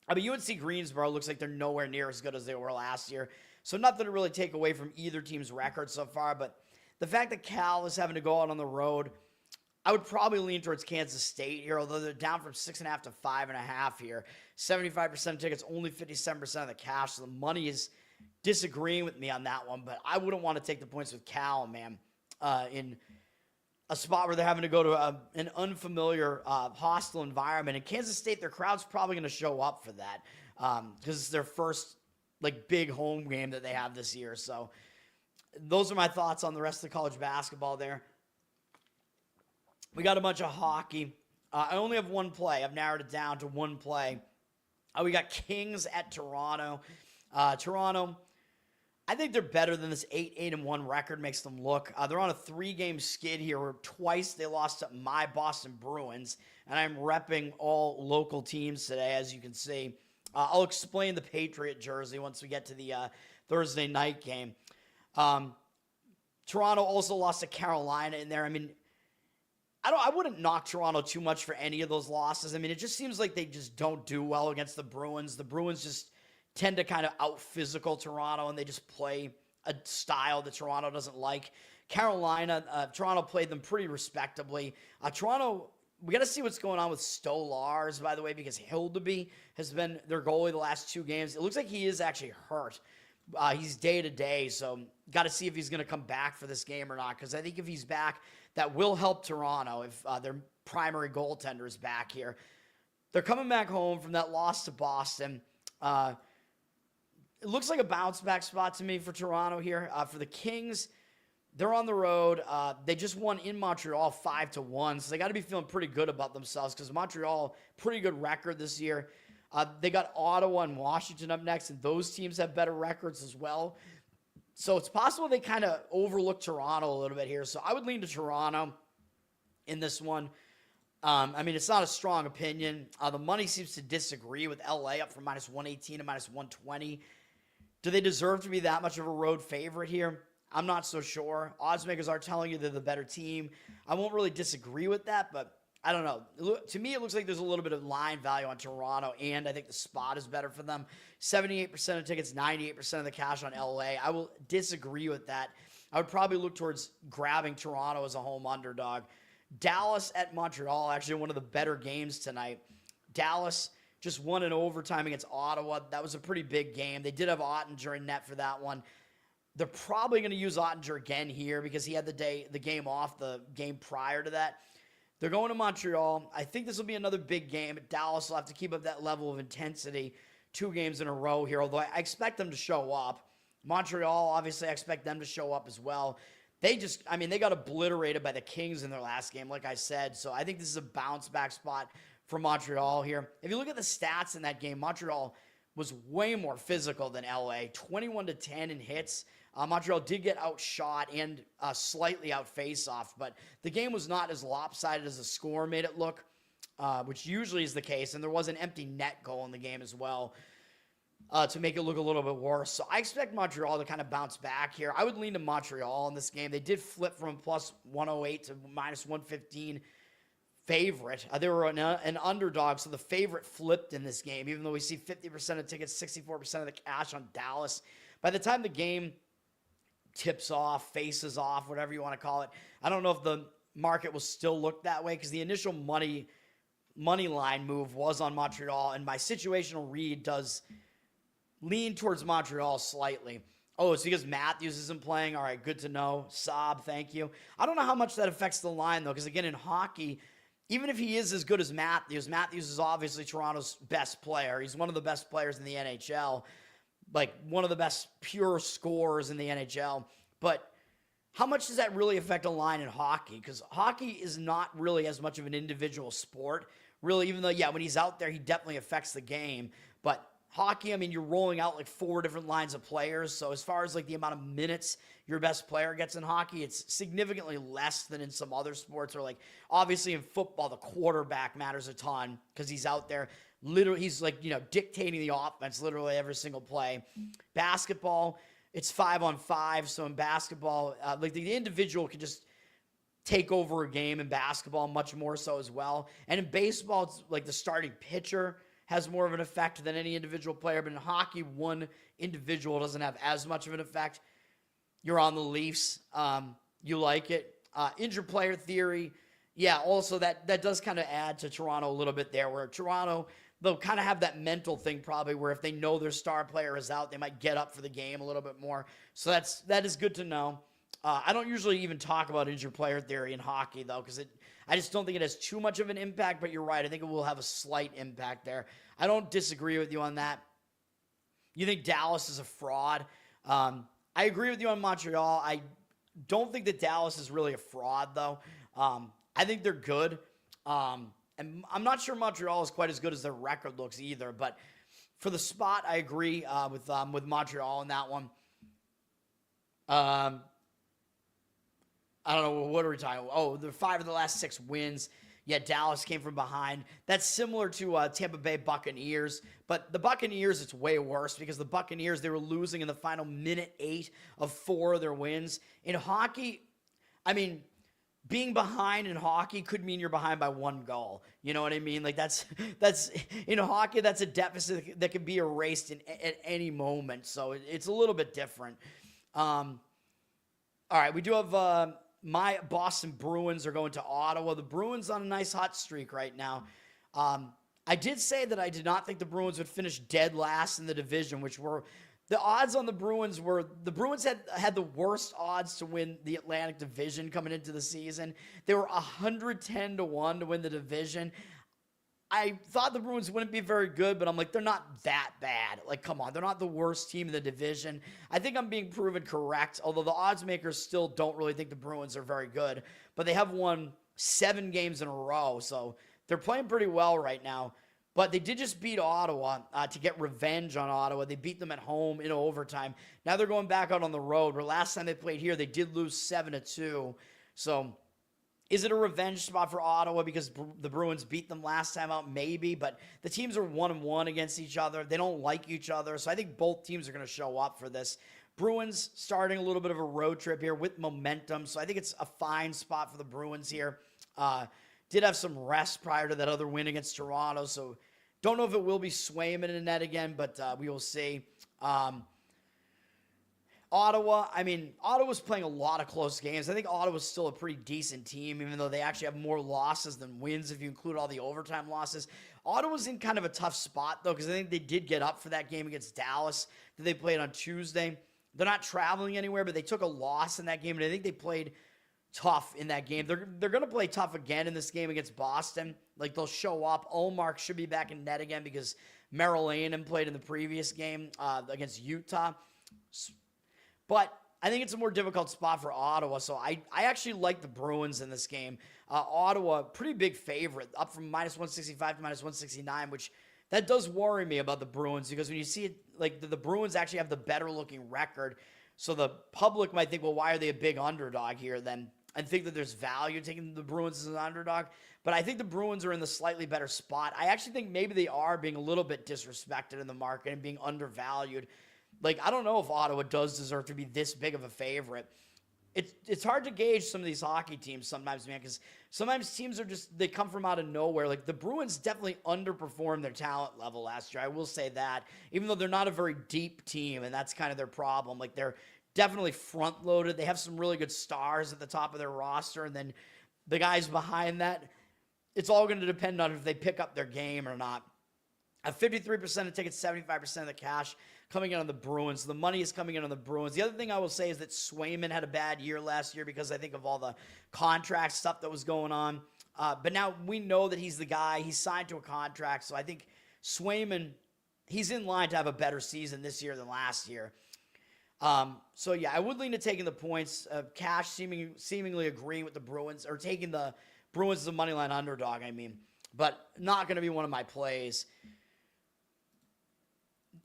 I mean, UNC Greensboro looks like they're nowhere near as good as they were last year. So nothing to really take away from either team's record so far. But the fact that Cal is having to go out on the road, I would probably lean towards Kansas State here, although they're down from 6.5 to 5.5 here. 75% of tickets, only 57% of the cash. So the money is disagreeing with me on that one. But I wouldn't want to take the points with Cal, man, in a spot where they're having to go to an unfamiliar, hostile environment. And Kansas State, their crowd's probably going to show up for that because it's their first big home game that they have this year. So those are my thoughts on the rest of the college basketball there. We got a bunch of hockey. I only have one play. I've narrowed it down to one play. We got Kings at Toronto. Toronto, I think they're better than this 8-1 record makes them look. They're on a 3-game skid here where twice they lost to my Boston Bruins, and I'm repping all local teams today, as you can see. I'll explain the Patriot jersey once we get to the Thursday night game. Toronto also lost to Carolina in there. I mean, I wouldn't knock Toronto too much for any of those losses. I mean, it just seems like they just don't do well against the Bruins. The Bruins just tend to kind of out-physical Toronto, and they just play a style that Toronto doesn't like. Carolina, Toronto played them pretty respectably. Toronto, we got to see what's going on with Stolars, by the way, because Hildeby has been their goalie the last 2 games. It looks like he is actually hurt. He's day-to-day, so got to see if he's going to come back for this game or not, because I think if he's back, that will help Toronto if their primary goaltender is back here. They're coming back home from that loss to Boston. It looks like a bounce-back spot to me for Toronto here. For the Kings, they're on the road. They just won in Montreal 5-1, so they got to be feeling pretty good about themselves because Montreal, pretty good record this year. They got Ottawa and Washington up next, and those teams have better records as well. So it's possible they kind of overlook Toronto a little bit here. So I would lean to Toronto in this one. I mean, it's not a strong opinion. The money seems to disagree with LA up from -118 to -120. Do they deserve to be that much of a road favorite here? I'm not so sure. Odds makers are telling you they're the better team. I won't really disagree with that, but I don't know. To me, it looks like there's a little bit of line value on Toronto, and I think the spot is better for them. 78% of tickets, 98% of the cash on LA. I will disagree with that. I would probably look towards grabbing Toronto as a home underdog. Dallas at Montreal, actually one of the better games tonight. Dallas just won in overtime against Ottawa. That was a pretty big game. They did have Ottinger in net for that one. They're probably going to use Ottinger again here because he had the game off the game prior to that. They're going to Montreal. I think this will be another big game. Dallas will have to keep up that level of intensity 2 games in a row here, although I expect them to show up. Montreal, obviously, I expect them to show up as well. They got obliterated by the Kings in their last game, like I said, so I think this is a bounce-back spot for Montreal here. If you look at the stats in that game, Montreal was way more physical than LA, 21-10 in hits. Montreal did get outshot and slightly out face-off, but the game was not as lopsided as the score made it look, which usually is the case, and there was an empty net goal in the game as well to make it look a little bit worse. So I expect Montreal to kind of bounce back here. I would lean to Montreal in this game. They did flip from +108 to -115 favorite. They were an underdog, so the favorite flipped in this game, even though we see 50% of tickets, 64% of the cash on Dallas. By the time the game tips off, faces off, whatever you want to call it, I don't know if the market will still look that way because the initial money line move was on Montreal, and my situational read does lean towards Montreal slightly. Oh, it's because Matthews isn't playing. All right, good to know. Saab, thank you. I don't know how much that affects the line, though, because, again, in hockey, even if he is as good as Matthews is obviously Toronto's best player. He's one of the best players in the NHL, like one of the best pure scorers in the NHL. But how much does that really affect a line in hockey? Because hockey is not really as much of an individual sport, really, even though, yeah, when he's out there, he definitely affects the game. But hockey, I mean, you're rolling out like 4 different lines of players. So as far as like the amount of minutes your best player gets in hockey, it's significantly less than in some other sports. Or like, obviously in football, the quarterback matters a ton because he's out there. Literally, he's like, dictating the offense literally every single play. Basketball, it's 5-on-5. So in basketball, like the individual can just take over a game in basketball much more so as well. And in baseball, it's like the starting pitcher has more of an effect than any individual player. But in hockey, one individual doesn't have as much of an effect. You're on the Leafs. You like it. Injured player theory. Yeah, also that does kind of add to Toronto a little bit there, where Toronto, they'll kind of have that mental thing probably where if they know their star player is out, they might get up for the game a little bit more. So that is good to know. I don't usually even talk about injured player theory in hockey, though, because I just don't think it has too much of an impact, but you're right. I think it will have a slight impact there. I don't disagree with you on that. You think Dallas is a fraud? I agree with you on Montreal. I don't think that Dallas is really a fraud, though. I think they're good. And I'm not sure Montreal is quite as good as their record looks either, but for the spot, I agree with Montreal on that one. I don't know, what are we talking about? Oh, the 5 of the last 6 wins. Yeah, Dallas came from behind. That's similar to Tampa Bay Buccaneers. But the Buccaneers, it's way worse because the Buccaneers, they were losing in the final minute 8 of 4 of their wins. In hockey, I mean, being behind in hockey could mean you're behind by 1 goal. You know what I mean? Like that's in hockey, that's a deficit that can be erased at any moment. So it's a little bit different. All right, we do have my Boston Bruins are going to Ottawa. The Bruins on a nice hot streak right now. I did say that I did not think the Bruins would finish dead last in the division, which were the odds on the Bruins were the Bruins had the worst odds to win the Atlantic Division coming into the season. They were 110-1 to win the division. I thought the Bruins wouldn't be very good, but I'm like, they're not that bad. Like, come on, they're not the worst team in the division. I think I'm being proven correct, although the odds makers still don't really think the Bruins are very good. But they have won 7 games in a row, so they're playing pretty well right now. But they did just beat Ottawa to get revenge on Ottawa. They beat them at home in overtime. Now they're going back out on the road, where last time they played here, they did lose 7-2. So is it a revenge spot for Ottawa because the Bruins beat them last time out? Maybe, but the teams are 1-1 against each other. They don't like each other, so I think both teams are going to show up for this. Bruins starting a little bit of a road trip here with momentum, so I think it's a fine spot for the Bruins here. Did have some rest prior to that other win against Toronto, so don't know if it will be Swayman in the net again, but we will see. Ottawa, I mean, Ottawa's playing a lot of close games. I think Ottawa's still a pretty decent team, even though they actually have more losses than wins if you include all the overtime losses. Ottawa's in kind of a tough spot, though, because I think they did get up for that game against Dallas that they played on Tuesday. They're not traveling anywhere, but they took a loss in that game, and I think they played tough in that game. They're going to play tough again in this game against Boston. Like, they'll show up. Ullmark should be back in net again because Merrill Lane played in the previous game against Utah. But I think it's a more difficult spot for Ottawa, so I actually like the Bruins in this game. Ottawa, pretty big favorite, up from -165 to -169, which that does worry me about the Bruins because when you see it, like the Bruins actually have the better-looking record, so the public might think, well, why are they a big underdog here then? I think that there's value taking the Bruins as an underdog, but I think the Bruins are in the slightly better spot. I actually think maybe they are being a little bit disrespected in the market and being undervalued. Like, I don't know if Ottawa does deserve to be this big of a favorite. it's hard to gauge some of these hockey teams sometimes, man, because sometimes teams are just, they come from out of nowhere. Like the Bruins definitely underperformed their talent level last year. I will say that, even though they're not a very deep team, and that's kind of their problem. Like they're definitely front loaded. They have some really good stars at the top of their roster, and then the guys behind that, it's all going to depend on if they pick up their game or not. 53% of tickets, 75% of the cash coming in on the Bruins. The money is coming in on the Bruins. The other thing I will say is that Swayman had a bad year last year because I think of all the contract stuff that was going on. But now we know that he's the guy. He's signed to a contract. So I think Swayman, he's in line to have a better season this year than last year. So yeah, I would lean to taking the points. Cash seemingly agreeing with the Bruins, or taking the Bruins as a money line underdog, I mean. But not going to be one of my plays.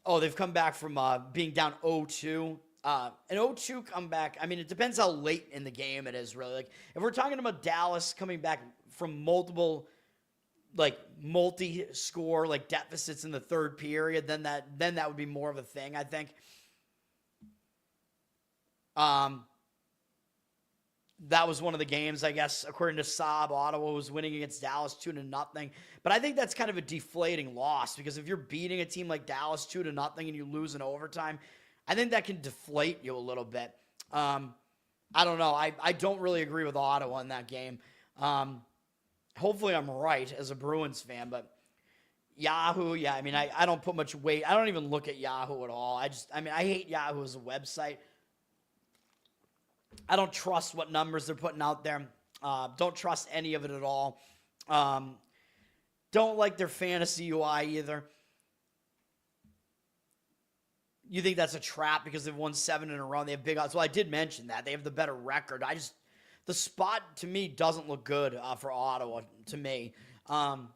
Oh, they've come back from being down 0-2. An 0-2 comeback, I mean, it depends how late in the game it is, really. Like, if we're talking about Dallas coming back from multiple, like, multi-score, like, deficits in the third period, then that would be more of a thing, I think. That was one of the games, I guess, according to Saab, Ottawa was winning against Dallas 2-0. But I think that's kind of a deflating loss, because if you're beating a team like Dallas 2-0 and you lose in overtime, I think that can deflate you a little bit. I don't know. I don't really agree with Ottawa in that game. Hopefully I'm right as a Bruins fan, but Yahoo, yeah, I mean, I don't put much weight. I don't even look at Yahoo at all. I hate Yahoo as a website. I don't trust what numbers they're putting out there. Don't trust any of it at all. Don't like their fantasy UI either. You think that's a trap because they've won 7 in a row and they have big odds. Well, I did mention that. They have the better record. The spot, to me, doesn't look good for Ottawa, to me. All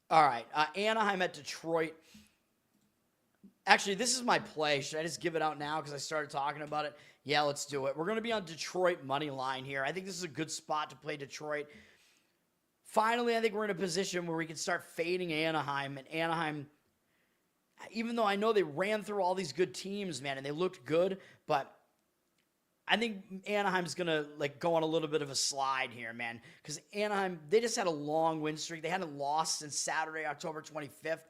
right. Anaheim at Detroit. Actually, this is my play. Should I just give it out now because I started talking about it? Yeah, let's do it. We're going to be on Detroit money line here. I think this is a good spot to play Detroit. Finally, I think we're in a position where we can start fading Anaheim. And Anaheim, even though I know they ran through all these good teams, man, and they looked good, but I think Anaheim's going to go on a little bit of a slide here, man. Because Anaheim, they just had a long win streak. They hadn't lost since Saturday, October 25th.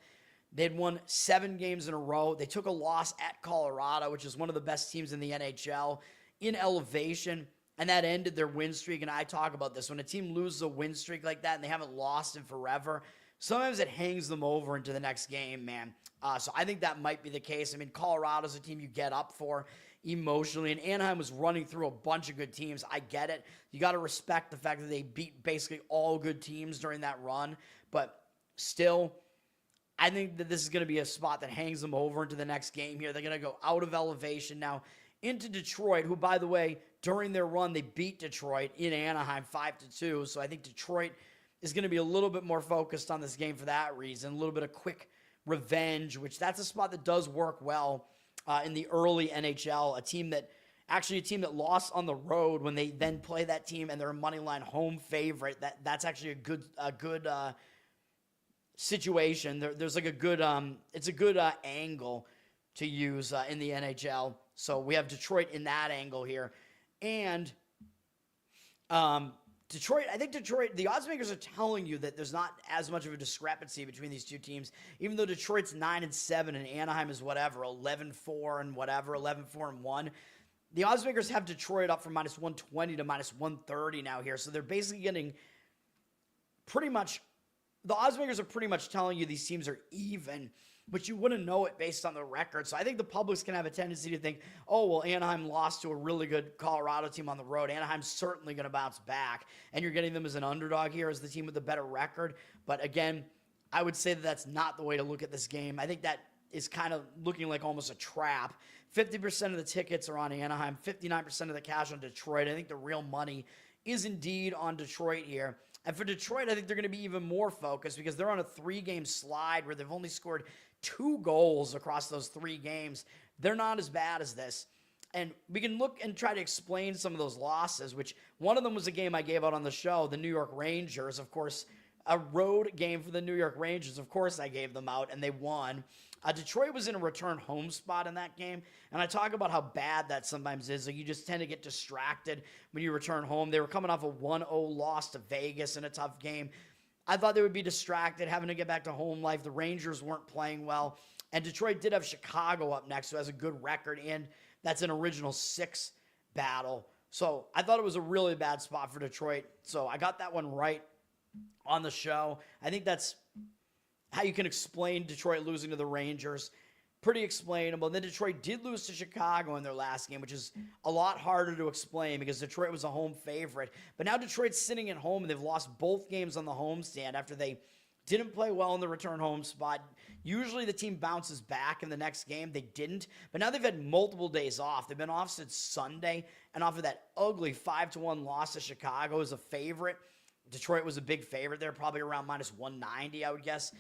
They had won 7 games in a row. They took a loss at Colorado, which is one of the best teams in the NHL, in elevation, and that ended their win streak. And I talk about this. When a team loses a win streak like that and they haven't lost in forever, sometimes it hangs them over into the next game, man. So I think that might be the case. I mean, Colorado's a team you get up for emotionally, and Anaheim was running through a bunch of good teams. I get it. You got to respect the fact that they beat basically all good teams during that run, but still, I think that this is going to be a spot that hangs them over into the next game here. They're going to go out of elevation now into Detroit, who, by the way, during their run, they beat Detroit in Anaheim 5-2. So I think Detroit is going to be a little bit more focused on this game for that reason. A little bit of quick revenge, which that's a spot that does work well in the early NHL. A team that lost on the road, when they then play that team and they're a money line home favorite. That's actually a good situation. There's like a good it's a good angle to use in the NHL. So we have Detroit in that angle here, and Detroit. I think Detroit. The odds makers are telling you that there's not as much of a discrepancy between these two teams, even though Detroit's 9-7 and Anaheim is 11-4 and 11-4-1. The odds makers have Detroit up from -120 to -130 now here, so they're basically getting pretty much. The odds makers are pretty much telling you these teams are even, but you wouldn't know it based on the record. So I think the public's going to have a tendency to think, oh, well, Anaheim lost to a really good Colorado team on the road. Anaheim's certainly going to bounce back, and you're getting them as an underdog here as the team with the better record. But again, I would say that that's not the way to look at this game. I think that is kind of looking like almost a trap. 50% of the tickets are on Anaheim, 59% of the cash on Detroit. I think the real money is indeed on Detroit here. And for Detroit, I think they're going to be even more focused because they're on a 3-game slide where they've only scored 2 goals across those 3 games. They're not as bad as this. And we can look and try to explain some of those losses, which one of them was a game I gave out on the show, the New York Rangers. Of course, a road game for the New York Rangers. Of course, I gave them out, and they won. Detroit was in a return home spot in that game, and I talk about how bad that sometimes is. Like, you just tend to get distracted when you return home. They were coming off a 1-0 loss to Vegas in a tough game. I thought they would be distracted, having to get back to home life. The Rangers weren't playing well, and Detroit did have Chicago up next, who has a good record, and that's an original 6 battle. So I thought it was a really bad spot for Detroit. So I got that one right on the show. I think that's how you can explain Detroit losing to the Rangers. Pretty explainable. And then Detroit did lose to Chicago in their last game, which is a lot harder to explain because Detroit was a home favorite. But now Detroit's sitting at home, and they've lost both games on the homestand after they didn't play well in the return home spot. Usually the team bounces back in the next game. They didn't. But now they've had multiple days off. They've been off since Sunday. And off of that ugly 5-1 loss to Chicago as a favorite. Detroit was a big favorite there, probably around minus 190, I would guess.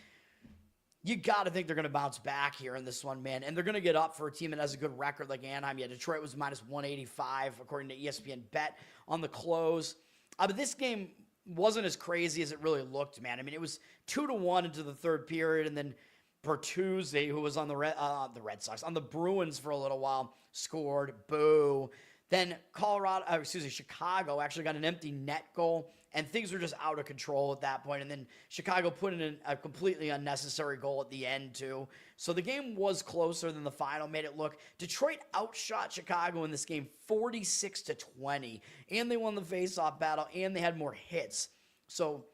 You got to think they're going to bounce back here in this one, man. And they're going to get up for a team that has a good record like Anaheim. Yeah, Detroit was minus 185, according to ESPN Bet, on the close. But this game wasn't as crazy as it really looked, man. I mean, it was 2-1 into the third period, and then Bertuzzi, who was on the Red Sox, on the Bruins for a little while, scored. Boo. Then Chicago actually got an empty net goal, and things were just out of control at that point. And then Chicago put in a completely unnecessary goal at the end, too. So the game was closer than the final made it look. Detroit outshot Chicago in this game 46-20, and they won the faceoff battle, and they had more hits. So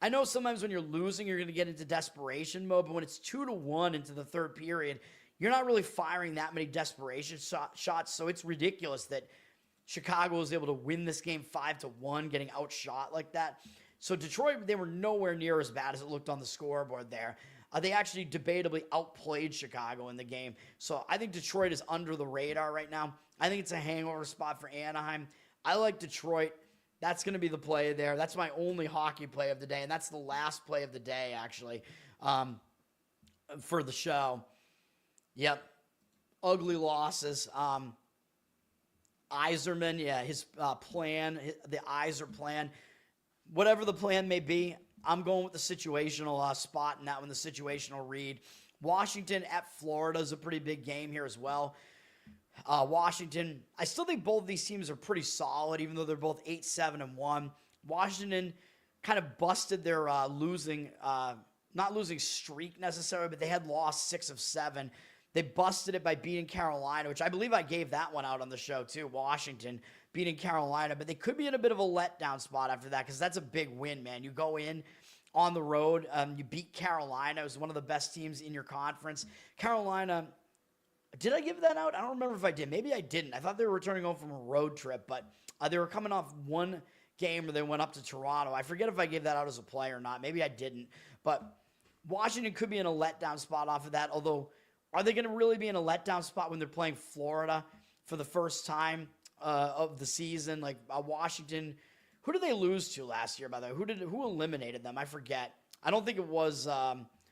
I know sometimes when you're losing, you're going to get into desperation mode, but when it's 2-1 into the third period, you're not really firing that many desperation shots, so it's ridiculous that Chicago was able to win this game 5-1, getting outshot like that. So Detroit, they were nowhere near as bad as it looked on the scoreboard there. They actually debatably outplayed Chicago in the game. So I think Detroit is under the radar right now. I think it's a hangover spot for Anaheim. I like Detroit. That's going to be the play there. That's my only hockey play of the day, and that's the last play of the day, actually, for the show. Yep. Ugly losses. Yzerman, yeah, his plan, the Yzer plan, whatever the plan may be, I'm going with the situational spot in that one, the situational read. Washington at Florida is a pretty big game here as well. Washington, I still think both of these teams are pretty solid, even though they're both 8-7-1. Washington kind of busted their not losing streak necessarily, but they had lost 6 of 7. They busted it by beating Carolina, which I believe I gave that one out on the show too. Washington beating Carolina, but they could be in a bit of a letdown spot after that because that's a big win, man. You go in on the road, you beat Carolina. It was one of the best teams in your conference. Carolina, did I give that out? I don't remember if I did. Maybe I didn't. I thought they were returning home from a road trip, but they were coming off one game where they went up to Toronto. I forget if I gave that out as a play or not. Maybe I didn't, but Washington could be in a letdown spot off of that, although are they going to really be in a letdown spot when they're playing Florida for the first time of the season? Like Washington, who did they lose to last year, by the way? Who eliminated them? I forget. I don't think it was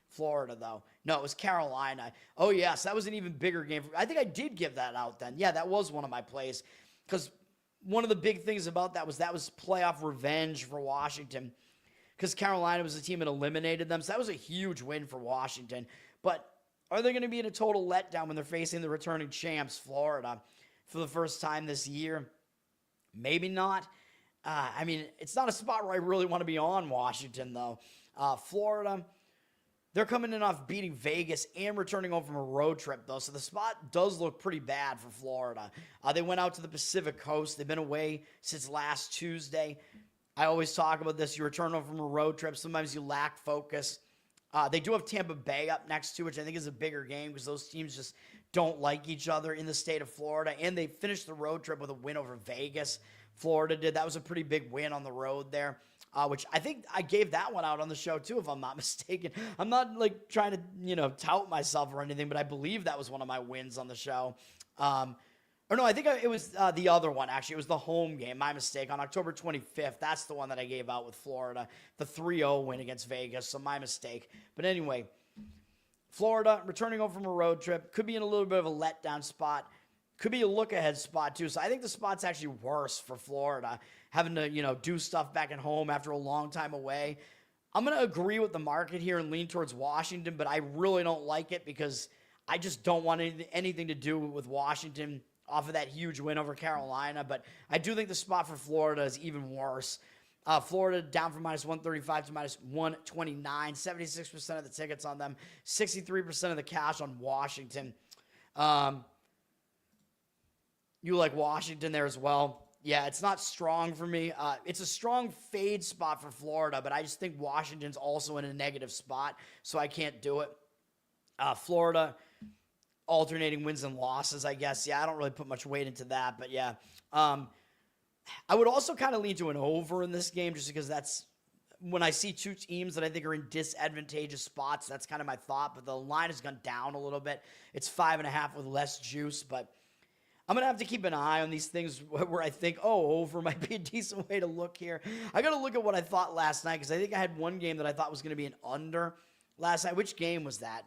Florida, though. No, it was Carolina. Oh, yes, that was an even bigger game. I think I did give that out then. Yeah, that was one of my plays because one of the big things about that was playoff revenge for Washington because Carolina was the team that eliminated them. So that was a huge win for Washington. But are they going to be in a total letdown when they're facing the returning champs, Florida, for the first time this year? Maybe not. I mean, it's not a spot where I really want to be on Washington, though. Florida, they're coming in off beating Vegas and returning home from a road trip, though. So the spot does look pretty bad for Florida. They went out to the Pacific Coast. They've been away since last Tuesday. I always talk about this. You return home from a road trip. Sometimes you lack focus. They do have Tampa Bay up next to, which I think is a bigger game because those teams just don't like each other in the state of Florida. And they finished the road trip with a win over Vegas. Florida did. That was a pretty big win on the road there, which I think I gave that one out on the show too, if I'm not mistaken. I'm not like trying to, tout myself or anything, but I believe that was one of my wins on the show. Or no, I think it was the other one, actually. It was the home game, my mistake, on October 25th. That's the one that I gave out with Florida, the 3-0 win against Vegas, so my mistake. But anyway, Florida, returning home from a road trip, could be in a little bit of a letdown spot. Could be a look-ahead spot, too. So I think the spot's actually worse for Florida, having to, do stuff back at home after a long time away. I'm going to agree with the market here and lean towards Washington, but I really don't like it because I just don't want anything to do with Washington off of that huge win over Carolina. But I do think the spot for Florida is even worse. Florida down from minus 135 to minus 129. 76% of the tickets on them. 63% of the cash on Washington. You like Washington there as well. Yeah, it's not strong for me. It's a strong fade spot for Florida, but I just think Washington's also in a negative spot, so I can't do it. Florida, alternating wins and losses, I guess. Yeah, I don't really put much weight into that, but yeah. I would also kind of lean to an over in this game just because that's when I see two teams that I think are in disadvantageous spots, that's kind of my thought, but the line has gone down a little bit. It's 5.5 with less juice, but I'm going to have to keep an eye on these things where I think, over might be a decent way to look here. I got to look at what I thought last night because I think I had one game that I thought was going to be an under last night. Which game was that?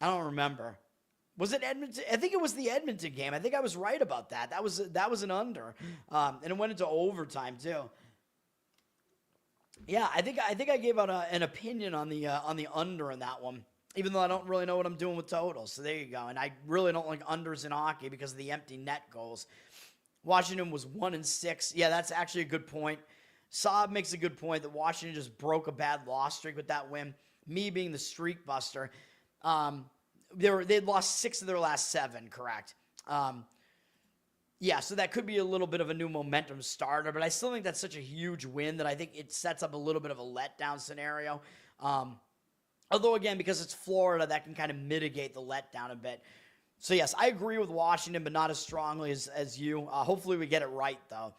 I don't remember. Was it Edmonton? I think it was the Edmonton game. I think I was right about that. That was an under, and it went into overtime too. Yeah, I think I gave out an opinion on the under in that one. Even though I don't really know what I'm doing with totals. So there you go. And I really don't like unders in hockey because of the empty net goals. Washington was 1-6. Yeah, that's actually a good point. Saab makes a good point that Washington just broke a bad loss streak with that win. Me being the streak buster. They'd lost 6 of their last 7, correct? Yeah, so that could be a little bit of a new momentum starter, but I still think that's such a huge win that I think it sets up a little bit of a letdown scenario. Although, again, because it's Florida, that can kind of mitigate the letdown a bit. So, yes, I agree with Washington, but not as strongly as you. Hopefully we get it right, though.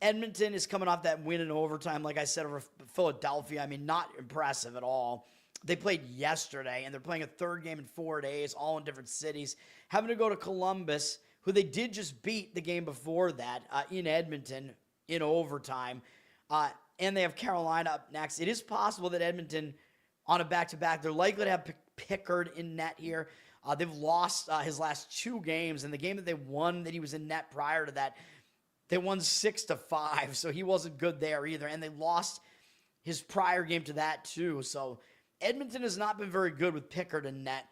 Edmonton is coming off that win in overtime, like I said, over Philadelphia. I mean, not impressive at all. They played yesterday, and they're playing a third game in 4 days, all in different cities. Having to go to Columbus, who they did just beat the game before that in Edmonton in overtime. And they have Carolina up next. It is possible that Edmonton, on a back-to-back, they're likely to have Pickard in net here. They've lost his last 2 games, and the game that they won that he was in net prior to that, they won 6-5, so he wasn't good there either. And they lost his prior game to that too. So Edmonton has not been very good with Pickard in net.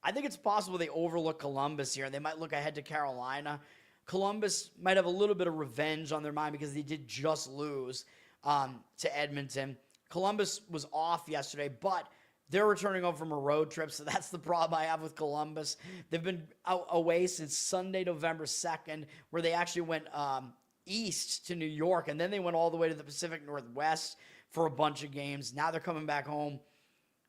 I think it's possible they overlook Columbus here, and they might look ahead to Carolina. Columbus might have a little bit of revenge on their mind because they did just lose to Edmonton. Columbus was off yesterday, but they're returning home from a road trip, so that's the problem I have with Columbus. They've been away since Sunday, November 2nd, where they actually went east to New York, and then they went all the way to the Pacific Northwest for a bunch of games. Now they're coming back home.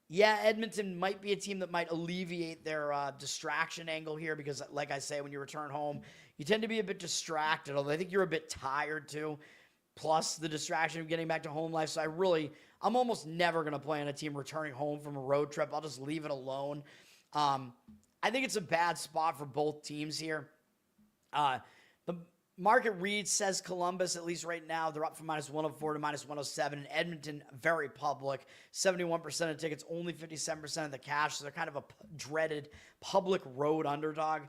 Yeah, Edmonton might be a team that might alleviate their distraction angle here because, like I say, when you return home, you tend to be a bit distracted, although I think you're a bit tired too, plus the distraction of getting back to home life. So I'm almost never going to play on a team returning home from a road trip. I'll just leave it alone. I think it's a bad spot for both teams here. The market read says Columbus, at least right now, they're up from minus 104 to minus 107. And Edmonton, very public. 71% of tickets, only 57% of the cash. So they're kind of a dreaded public road underdog,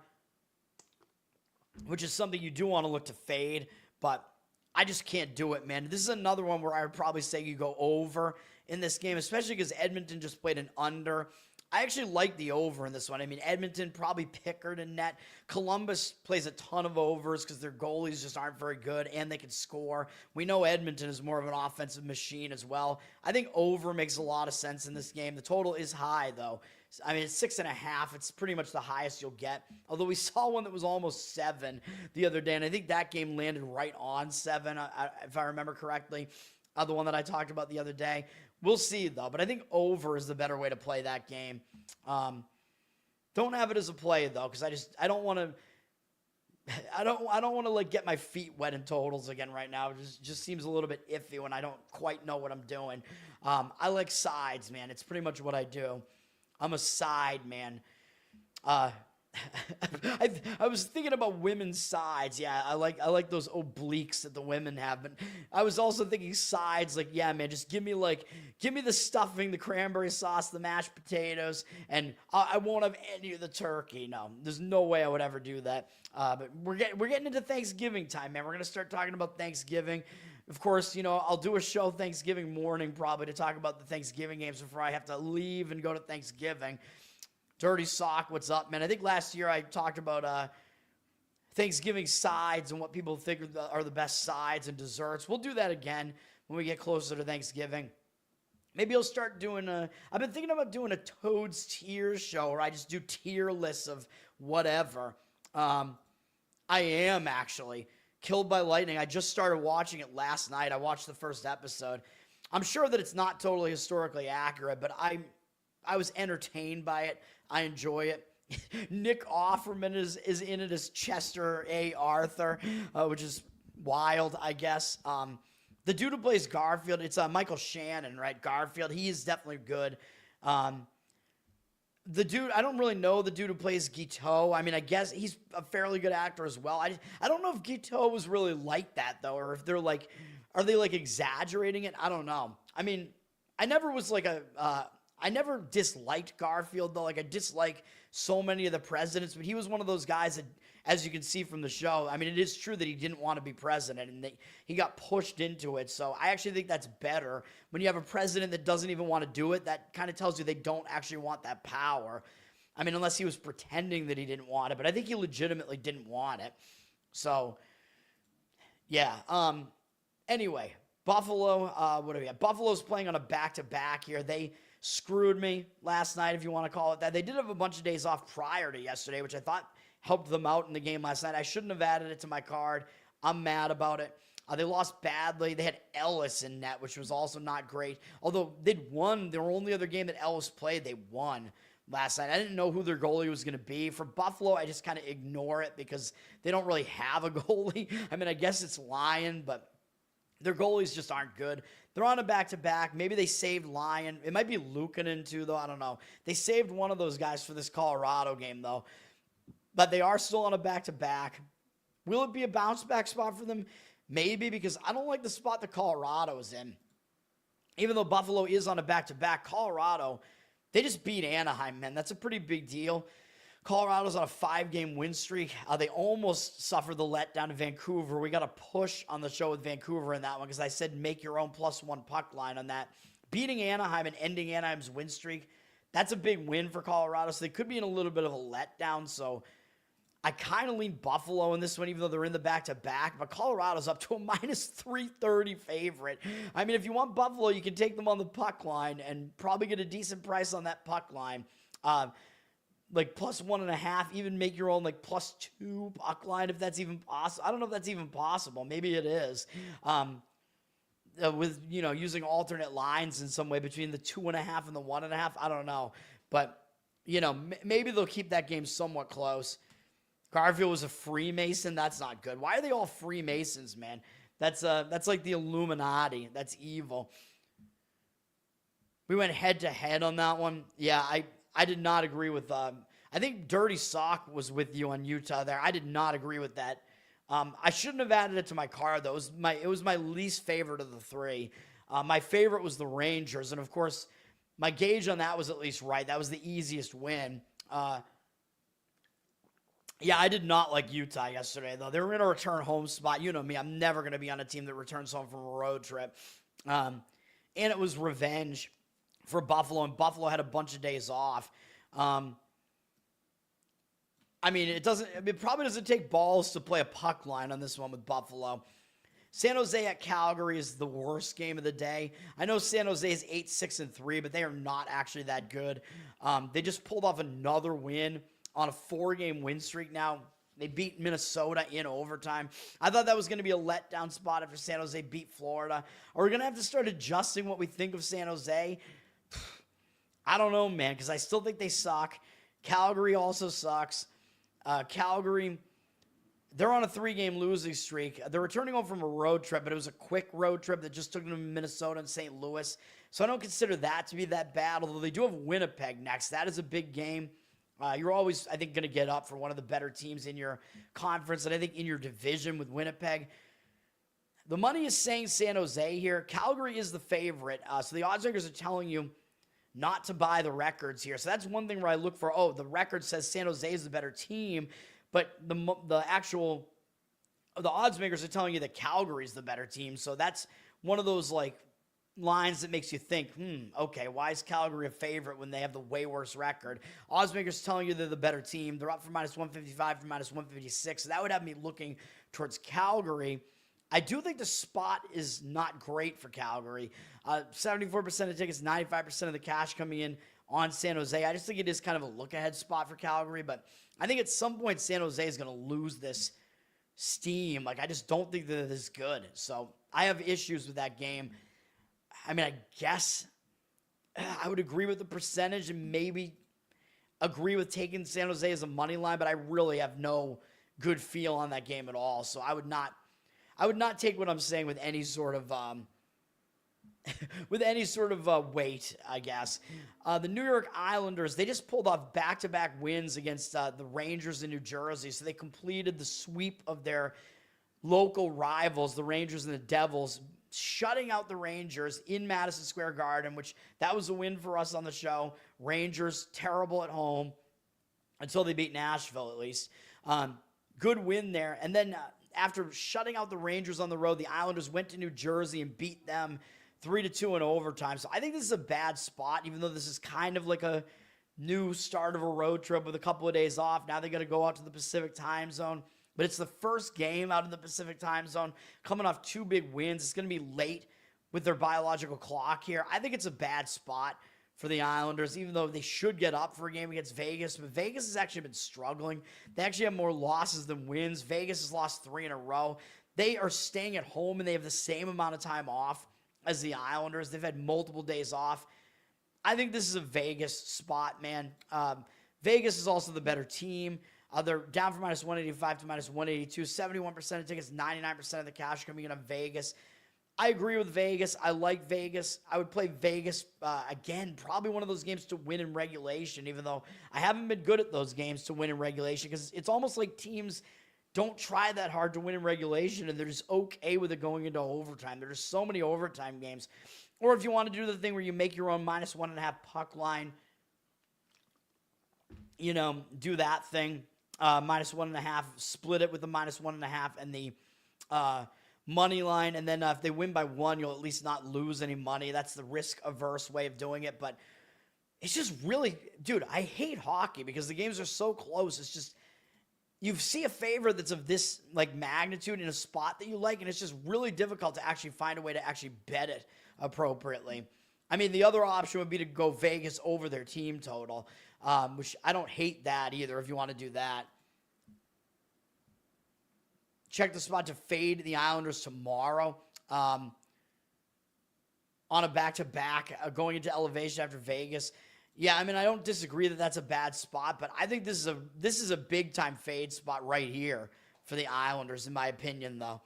which is something you do want to look to fade. But I just can't do it, man. This is another one where I would probably say you go over in this game, especially because Edmonton just played an under. I actually like the over in this one. I mean, Edmonton probably Pickard in net. Columbus plays a ton of overs because their goalies just aren't very good and they can score. We know Edmonton is more of an offensive machine as well. I think over makes a lot of sense in this game. The total is high, though. I mean, it's 6.5. It's pretty much the highest you'll get. Although we saw one that was almost 7 the other day, and I think that game landed right on 7, if I remember correctly. The one that I talked about the other day. We'll see, though. But I think over is the better way to play that game. Don't have it as a play, though, because I don't want to. I don't want to like get my feet wet in totals again right now. It just seems a little bit iffy when I don't quite know what I'm doing. I like sides, man. It's pretty much what I do. I'm a side man. I was thinking about women's sides. Yeah, I like those obliques that the women have. But I was also thinking sides. Like, yeah, man, just give me the stuffing, the cranberry sauce, the mashed potatoes, and I won't have any of the turkey. No, there's no way I would ever do that. But we're getting into Thanksgiving time, man. We're gonna start talking about Thanksgiving. Of course, I'll do a show Thanksgiving morning probably to talk about the Thanksgiving games before I have to leave and go to Thanksgiving. Dirty Sock, what's up, man? I think last year I talked about Thanksgiving sides and what people think are the best sides and desserts. We'll do that again when we get closer to Thanksgiving. Maybe I'll start doing I've been thinking about doing a Toad's Tiers show where I just do tier lists of whatever. I am actually. Killed by Lightning. I just started watching it last night. I watched the first episode. I'm sure that it's not totally historically accurate, but I was entertained by it. I enjoy it. Nick Offerman is in it as Chester A. Arthur, which is wild, I guess. The dude who plays Garfield, it's Michael Shannon, right? Garfield, he is definitely good. The dude, I don't really know the dude who plays Guiteau. I mean, I guess he's a fairly good actor as well. I don't know if Guiteau was really like that, though, or if they're like, are they like exaggerating it? I don't know. I mean, I never was like I never disliked Garfield, though. Like, I dislike so many of the presidents, but he was one of those guys that, as you can see from the show, I mean, it is true that he didn't want to be president, and he got pushed into it. So I actually think that's better. When you have a president that doesn't even want to do it, that kind of tells you they don't actually want that power. I mean, unless he was pretending that he didn't want it, but I think he legitimately didn't want it. So, yeah. Anyway, Buffalo, what do we have? Buffalo's playing on a back-to-back here. They screwed me last night, if you want to call it that. They did have a bunch of days off prior to yesterday, which I thought helped them out in the game last night. I shouldn't have added it to my card. I'm mad about it. They lost badly. They had Ellis in net, which was also not great. Although they'd won their only other game that Ellis played, they won last night. I didn't know who their goalie was going to be. For Buffalo, I just kind of ignore it because they don't really have a goalie. I mean, I guess it's Lyon, but their goalies just aren't good. They're on a back-to-back. Maybe they saved Lyon. It might be Luukkonen too, though. I don't know. They saved one of those guys for this Colorado game, though. But they are still on a back-to-back. Will it be a bounce-back spot for them? Maybe, because I don't like the spot that Colorado is in. Even though Buffalo is on a back-to-back, Colorado, they just beat Anaheim, man. That's a pretty big deal. Colorado's on a 5-game win streak. They almost suffered the letdown to Vancouver. We got a push on the show with Vancouver in that one because I said make your own +1 puck line on that. Beating Anaheim and ending Anaheim's win streak, that's a big win for Colorado. So they could be in a little bit of a letdown. So I kind of lean Buffalo in this one, even though they're in the back-to-back. But Colorado's up to a -330 favorite. I mean, if you want Buffalo, you can take them on the puck line and probably get a decent price on that puck line. Like +1.5, even make your own like +2 puck line if that's even possible. I don't know if that's even possible. Maybe it is. With, using alternate lines in some way between the 2.5 and the 1.5. I don't know. But, maybe they'll keep that game somewhat close. Garfield was a Freemason. That's not good. Why are they all Freemasons, man? That's like the Illuminati. That's evil. We went head-to-head on that one. Yeah, I did not agree with I think Dirty Sock was with you on Utah there. I did not agree with that. I shouldn't have added it to my card, though. It was my least favorite of the three. My favorite was the Rangers, and of course, my gauge on that was at least right. That was the easiest win. Yeah, I did not like Utah yesterday, though. They were in a return home spot. You know me. I'm never going to be on a team that returns home from a road trip. And it was revenge for Buffalo, and Buffalo had a bunch of days off. I mean, it probably doesn't take balls to play a puck line on this one with Buffalo. San Jose at Calgary is the worst game of the day. I know San Jose is 8-6-3, but they are not actually that good. They just pulled off another win on a 4-game win streak now. They beat Minnesota in overtime. I thought that was going to be a letdown spot after San Jose beat Florida. Are we going to have to start adjusting what we think of San Jose? I don't know, man, because I still think they suck. Calgary also sucks. Calgary, they're on a 3-game losing streak. They're returning home from a road trip, but it was a quick road trip that just took them to Minnesota and St. Louis. So I don't consider that to be that bad, although they do have Winnipeg next. That is a big game. You're always, I think, going to get up for one of the better teams in your conference, and I think in your division with Winnipeg. The money is saying San Jose here. Calgary is the favorite, so the odds makers are telling you not to buy the records here. So that's one thing where I look for, the record says San Jose is the better team, but the actual the odds makers are telling you that Calgary's the better team. So that's one of those like lines that makes you think, okay, why is Calgary a favorite when they have the way worse record? Odds makers telling you they're the better team. They're up from -155 to -156. So that would have me looking towards Calgary. I do think the spot is not great for Calgary. 74% of tickets, 95% of the cash coming in on San Jose. I just think it is kind of a look-ahead spot for Calgary, but I think at some point San Jose is going to lose this steam. Like, I just don't think they're this good. So I have issues with that game. I mean, I guess I would agree with the percentage and maybe agree with taking San Jose as a money line, but I really have no good feel on that game at all. So I would not take what I'm saying with any sort of weight, I guess. The New York Islanders, they just pulled off back-to-back wins against the Rangers in New Jersey. So they completed the sweep of their local rivals, the Rangers and the Devils, shutting out the Rangers in Madison Square Garden, which that was a win for us on the show. Rangers, terrible at home until they beat Nashville, at least. Good win there. And then after shutting out the Rangers on the road, the Islanders went to New Jersey and beat them 3-2 in overtime. So I think this is a bad spot, even though this is kind of like a new start of a road trip with a couple of days off. Now they're going to go out to the Pacific time zone. But it's the first game out of the Pacific time zone, coming off 2 big wins. It's going to be late with their biological clock here. I think it's a bad spot for the Islanders, even though they should get up for a game against Vegas. But Vegas has actually been struggling. They actually have more losses than wins. Vegas has lost 3 in a row. They are staying at home, and they have the same amount of time off as the Islanders. They've had multiple days off. I think this is a Vegas spot, man. Vegas is also the better team. They're down from -185 to -182. 71% of tickets, 99% of the cash coming in on Vegas. I agree with Vegas. I like Vegas. I would play Vegas again. Probably one of those games to win in regulation, even though I haven't been good at those games to win in regulation, because it's almost like teams don't try that hard to win in regulation, and they're just okay with it going into overtime. There's so many overtime games. Or if you want to do the thing where you make your own -1.5 puck line, do that thing. -1.5, split it with the -1.5 and the money line. And then if they win by 1, you'll at least not lose any money. That's the risk-averse way of doing it. But it's just really, dude, I hate hockey because the games are so close. It's just, you see a favorite that's of this like magnitude in a spot that you like, and it's just really difficult to actually find a way to actually bet it appropriately. I mean, the other option would be to go Vegas over their team total, which I don't hate that either if you want to do that. Check the spot to fade the Islanders tomorrow on a back-to-back going into elevation after Vegas. Yeah, I mean, I don't disagree that that's a bad spot, but I think this is a big-time fade spot right here for the Islanders, in my opinion, though.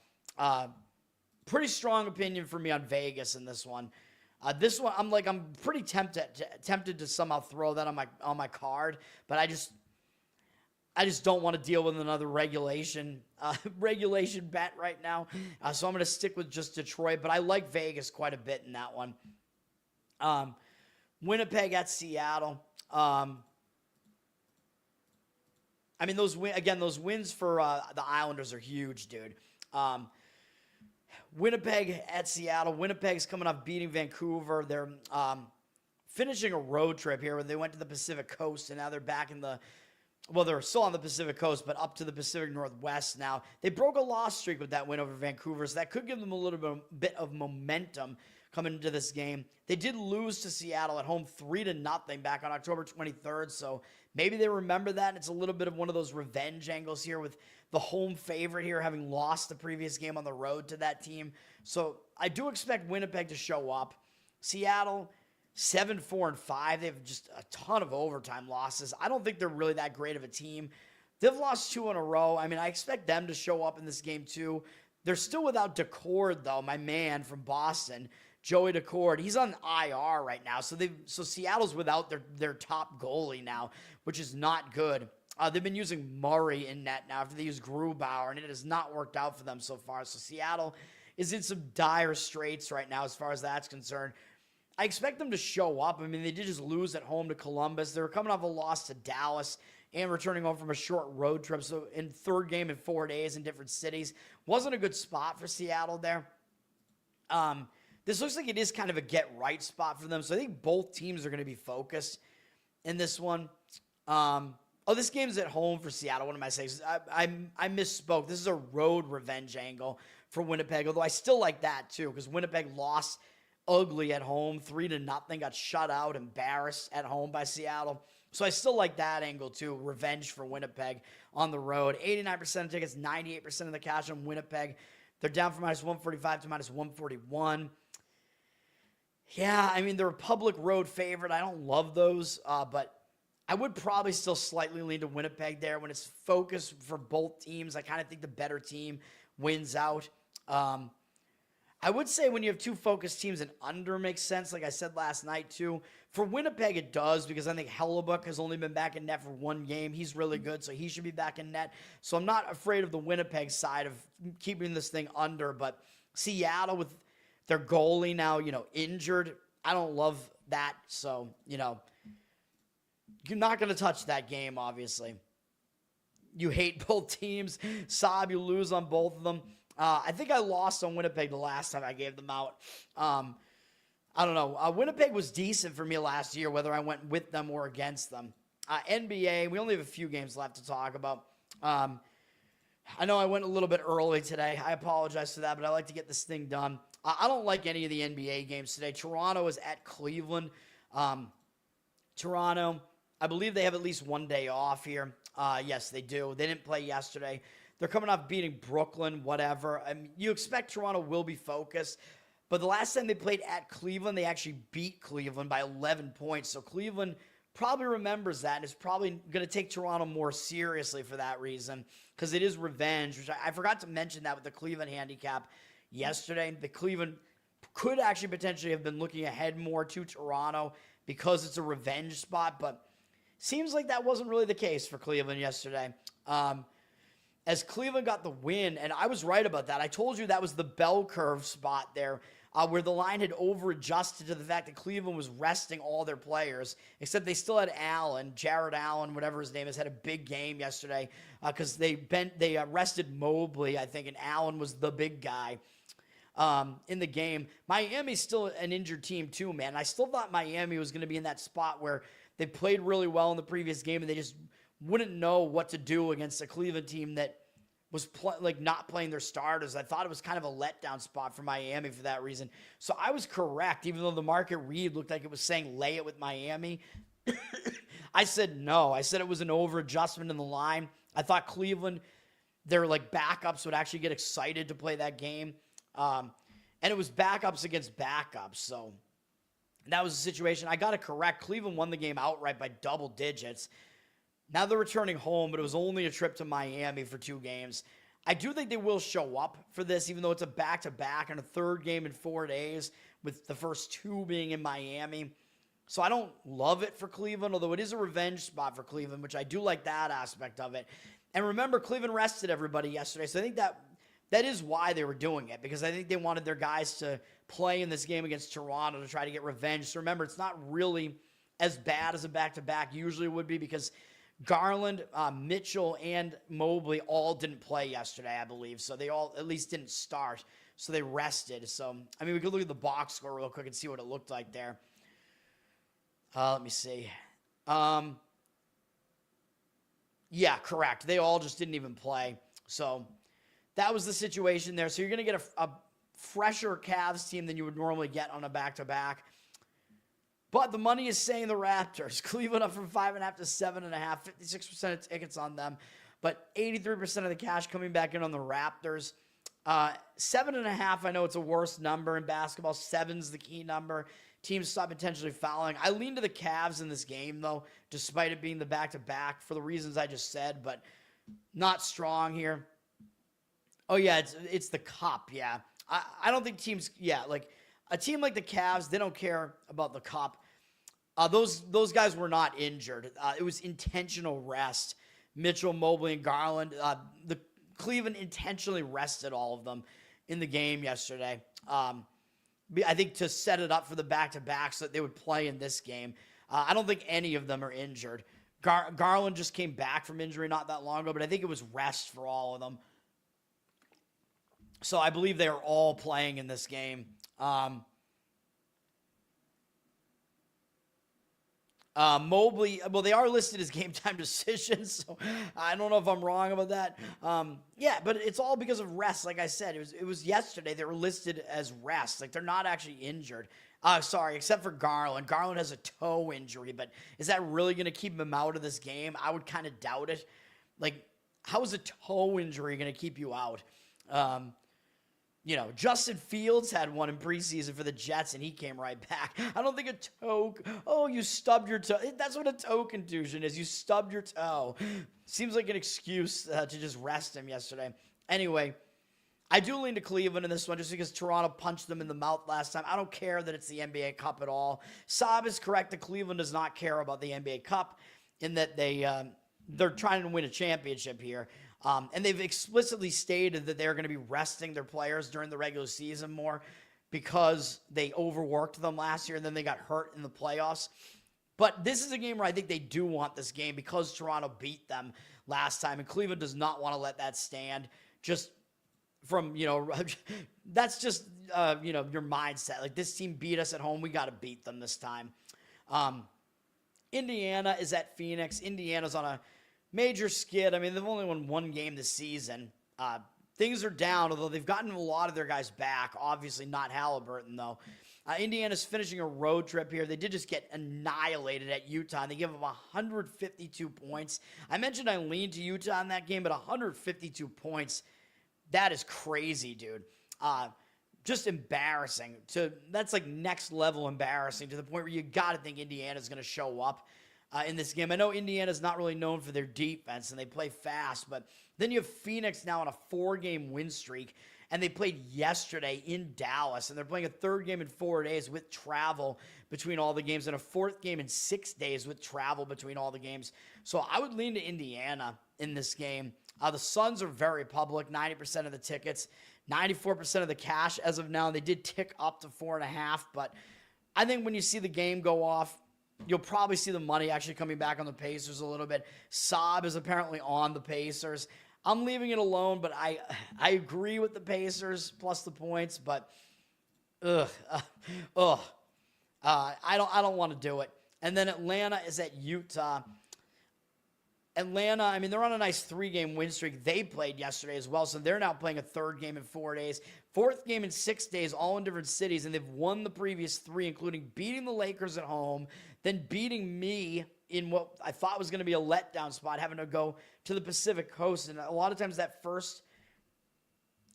Pretty strong opinion for me on Vegas in this one. This one, I'm pretty tempted to somehow throw that on my card, but I just don't want to deal with another regulation bet right now. So I'm going to stick with just Detroit, but I like Vegas quite a bit in that one. Winnipeg at Seattle. I mean, those wins for the Islanders are huge, dude. Winnipeg at Seattle. Winnipeg's coming off beating Vancouver. They're finishing a road trip here where they went to the Pacific Coast, and now they're back in they're still on the Pacific Coast, but up to the Pacific Northwest now. They broke a loss streak with that win over Vancouver, so that could give them a little bit of momentum coming into this game. They did lose to Seattle at home 3-0 back on October 23rd, so maybe they remember that. It's a little bit of one of those revenge angles here with the home favorite here having lost the previous game on the road to that team. So I do expect Winnipeg to show up. Seattle, 7-4-5. They have just a ton of overtime losses. I don't think they're really that great of a team. They've lost 2 in a row. I mean, I expect them to show up in this game too. They're still without Decord, though, my man from Boston, Joey Decord. He's on IR right now. So Seattle's without their top goalie now, which is not good. They've been using Murray in net now after they use Grubauer, and it has not worked out for them so far. So Seattle is in some dire straits right now as far as that's concerned. I expect them to show up. I mean, they did just lose at home to Columbus. They were coming off a loss to Dallas and returning home from a short road trip. So in third game in 4 days in different cities. Wasn't a good spot for Seattle there. This looks like it is kind of a get-right spot for them. So I think both teams are going to be focused in this one. This game's at home for Seattle. What am I saying? I misspoke. This is a road revenge angle for Winnipeg, although I still like that too because Winnipeg lost ugly at home, 3-0, got shut out, embarrassed at home by Seattle. So I still like that angle too, revenge for Winnipeg on the road. 89% of tickets, 98% of the cash on Winnipeg. They're down from -145 to -141. Yeah, I mean, they're a public road favorite. I don't love those, but I would probably still slightly lean to Winnipeg there. When it's focused for both teams, I kind of think the better team wins out. I would say when you have two focused teams, an under makes sense, like I said last night too. For Winnipeg, it does because I think Hellebuck has only been back in net for one game. He's really good, so he should be back in net. So I'm not afraid of the Winnipeg side of keeping this thing under. But Seattle with their goalie now, injured, I don't love that. So, you're not going to touch that game, obviously. You hate both teams. Saab, you lose on both of them. I think I lost on Winnipeg the last time I gave them out. I don't know. Winnipeg was decent for me last year, whether I went with them or against them. NBA, we only have a few games left to talk about. I know I went a little bit early today. I apologize for that, but I like to get this thing done. I don't like any of the NBA games today. Toronto is at Cleveland. Toronto, I believe they have at least one day off here. Yes, they do. They didn't play yesterday. They're coming off beating Brooklyn, whatever. I mean, you expect Toronto will be focused. But the last time they played at Cleveland, they actually beat Cleveland by 11 points. So Cleveland probably remembers that and is probably going to take Toronto more seriously for that reason because it is revenge, which I forgot to mention that with the Cleveland handicap yesterday. The Cleveland could actually potentially have been looking ahead more to Toronto because it's a revenge spot, but seems like that wasn't really the case for Cleveland yesterday. As Cleveland got the win, and I was right about that. I told you that was the bell curve spot there where the line had over-adjusted to the fact that Cleveland was resting all their players, except they still had Allen, Jared Allen, whatever his name is, had a big game yesterday because they rested Mobley, I think, and Allen was the big guy in the game. Miami's still an injured team too, man. I still thought Miami was going to be in that spot where they played really well in the previous game and they just wouldn't know what to do against a Cleveland team that was not playing their starters. I thought it was kind of a letdown spot for Miami for that reason. So I was correct, even though the market read looked like it was saying lay it with Miami. I said no. I said it was an over-adjustment in the line. I thought Cleveland, their backups would actually get excited to play that game. And it was backups against backups. So that was the situation. I got it correct. Cleveland won the game outright by double digits. Now they're returning home, but it was only a trip to Miami for 2 games. I do think they will show up for this, even though it's a back-to-back and a third game in 4 days, with the first 2 being in Miami. So I don't love it for Cleveland, although it is a revenge spot for Cleveland, which I do like that aspect of it. And remember, Cleveland rested everybody yesterday, so I think that is why they were doing it, because I think they wanted their guys to play in this game against Toronto to try to get revenge. So remember, it's not really as bad as a back-to-back usually would be, because Garland, Mitchell, and Mobley all didn't play yesterday, I believe. So they all at least didn't start. So they rested. So, I mean, we could look at the box score real quick and see what it looked like there. Let me see. Yeah, correct. They all just didn't even play. So that was the situation there. So you're going to get a fresher Cavs team than you would normally get on a back-to-back. But the money is saying the Raptors. Cleveland up from 5.5 to 7.5. 56% of tickets on them. But 83% of the cash coming back in on the Raptors. 7.5, I know it's a worse number in basketball. 7's the key number. Teams stop intentionally fouling. I lean to the Cavs in this game, though, despite it being the back-to-back for the reasons I just said. But not strong here. Oh, yeah, it's the cup, yeah. I don't think teams, yeah, a team like the Cavs, they don't care about the cup. Those guys were not injured. It was intentional rest. Mitchell, Mobley, and Garland. The Cleveland intentionally rested all of them in the game yesterday. I think to set it up for the back-to-back so that they would play in this game. I don't think any of them are injured. Garland just came back from injury not that long ago, but I think it was rest for all of them. So I believe they are all playing in this game. Mobley, well, they are listed as game time decisions, so I don't know if I'm wrong about that. Yeah, but it's all because of rest. Like I said, it was yesterday. They were listed as rest. Like, they're not actually injured. Sorry, except for Garland. Garland has a toe injury, but is that really going to keep him out of this game? I would kind of doubt it. Like, how is a toe injury going to keep you out? Justin Fields had one in preseason for the Jets, and he came right back. I don't think a toe... Oh, you stubbed your toe. That's what a toe contusion is. You stubbed your toe. Seems like an excuse to just rest him yesterday. Anyway, I do lean to Cleveland in this one just because Toronto punched them in the mouth last time. I don't care that it's the NBA Cup at all. Saab is correct that Cleveland does not care about the NBA Cup in that they're trying to win a championship here. And they've explicitly stated that they're going to be resting their players during the regular season more because they overworked them last year and then they got hurt in the playoffs. But this is a game where I think they do want this game because Toronto beat them last time, and Cleveland does not want to let that stand. Just from, that's just, your mindset. Like, this team beat us at home. We got to beat them this time. Indiana is at Phoenix. Indiana's on a major skid. I mean, they've only won one game this season. Things are down, although they've gotten a lot of their guys back. Obviously not Halliburton, though. Indiana's finishing a road trip here. They did just get annihilated at Utah, and they give them 152 points. I mentioned I leaned to Utah in that game, but 152 points, that is crazy, dude. Just embarrassing. That's like next level embarrassing to the point where you got to think Indiana's going to show up in this game. I know Indiana's not really known for their defense, and they play fast, but then you have Phoenix now on a 4-game win streak, and they played yesterday in Dallas, and they're playing a third game in 4 days with travel between all the games, and a fourth game in 6 days with travel between all the games. So I would lean to Indiana in this game. The Suns are very public, 90% of the tickets, 94% of the cash as of now. They did tick up to 4.5, but I think when you see the game go off, you'll probably see the money actually coming back on the Pacers a little bit. Saab is apparently on the Pacers. I'm leaving it alone, but I agree with the Pacers plus the points, but I don't want to do it. And then Atlanta is at Utah. Atlanta, I mean, they're on a nice 3-game win streak. They played yesterday as well, so they're now playing a third game in 4 days. Fourth game in 6 days, all in different cities, and they've won the previous 3, including beating the Lakers at home, then beating me in what I thought was going to be a letdown spot, having to go to the Pacific Coast. And a lot of times that first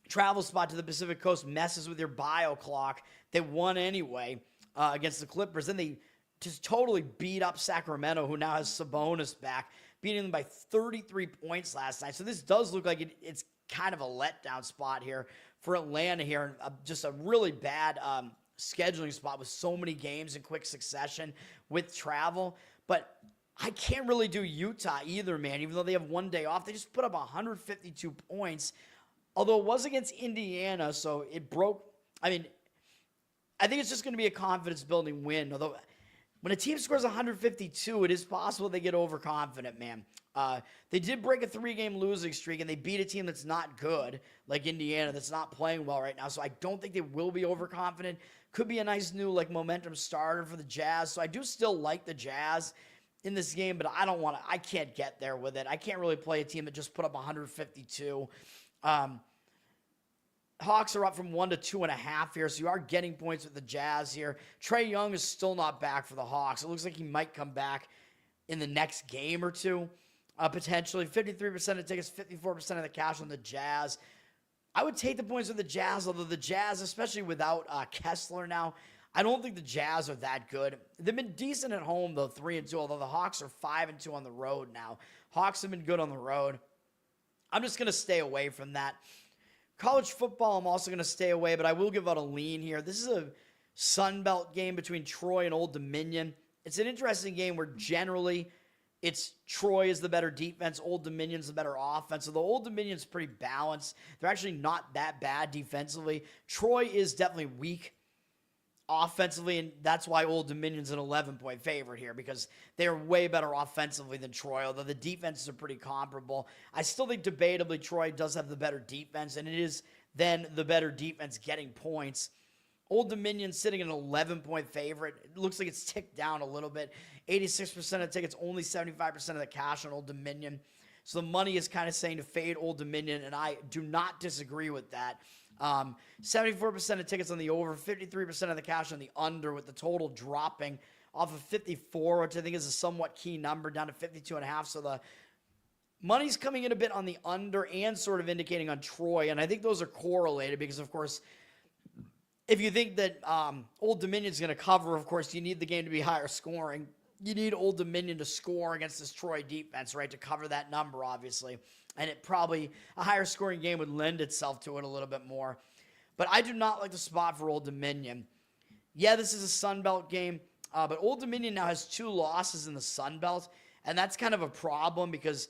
travel spot to the Pacific Coast messes with your bio clock. They won anyway against the Clippers. Then they just totally beat up Sacramento, who now has Sabonis back, beating them by 33 points last night. So this does look like it's kind of a letdown spot here for Atlanta here. Just a really bad scheduling spot with so many games in quick succession with travel. But I can't really do Utah either, man. Even though they have 1 day off, they just put up 152 points. Although it was against Indiana, so it broke. I mean, I think it's just going to be a confidence-building win. Although when a team scores 152, it is possible they get overconfident, man. They did break a 3-game losing streak, and they beat a team that's not good, like Indiana, that's not playing well right now. So I don't think they will be overconfident. Could be a nice new momentum starter for the Jazz. So I do still like the Jazz in this game, but I can't get there with it. I can't really play a team that just put up 152. Hawks are up from 1 to 2.5 here, so you are getting points with the Jazz here. Trae Young is still not back for the Hawks. It looks like he might come back in the next game or two, potentially. 53% of tickets, 54% of the cash on the Jazz. I would take the points with the Jazz, although the Jazz, especially without Kessler now, I don't think the Jazz are that good. They've been decent at home, though, 3-2, although the Hawks are 5-2 on the road now. Hawks have been good on the road. I'm just going to stay away from that. College football, I'm also going to stay away, but I will give out a lean here. This is a Sun Belt game between Troy and Old Dominion. It's an interesting game where generally it's Troy is the better defense, Old Dominion's the better offense. So the Old Dominion's pretty balanced. They're actually not that bad defensively. Troy is definitely weak offensively, and that's why Old Dominion's an 11-point favorite here, because they're way better offensively than Troy, although the defenses are pretty comparable. I still think debatably Troy does have the better defense, and it is then the better defense getting points. Old Dominion sitting an 11-point favorite. It looks like it's ticked down a little bit. 86% of tickets, only 75% of the cash on Old Dominion. So the money is kind of saying to fade Old Dominion, and I do not disagree with that. 74% of tickets on the over, 53% of the cash on the under, with the total dropping off of 54, which I think is a somewhat key number, down to 52.5. So the money's coming in a bit on the under and sort of indicating on Troy, and I think those are correlated because, of course, if you think that Old Dominion's going to cover, of course, you need the game to be higher scoring. You need Old Dominion to score against this Troy defense, right, to cover that number, obviously. And it probably, a higher scoring game would lend itself to it a little bit more. But I do not like the spot for Old Dominion. Yeah, this is a Sun Belt game, but Old Dominion now has 2 losses in the Sun Belt, and that's kind of a problem because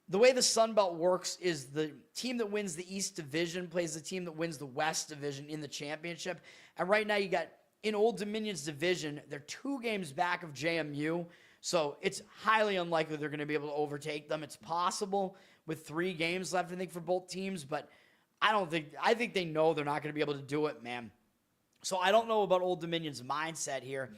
the way the Sun Belt works is the team that wins the East Division plays the team that wins the West Division in the championship. And right now you got, in Old Dominion's division, they're 2 games back of JMU, so it's highly unlikely they're going to be able to overtake them. It's possible with 3 games left, I think, for both teams, but I think they know they're not going to be able to do it, man. So I don't know about Old Dominion's mindset here.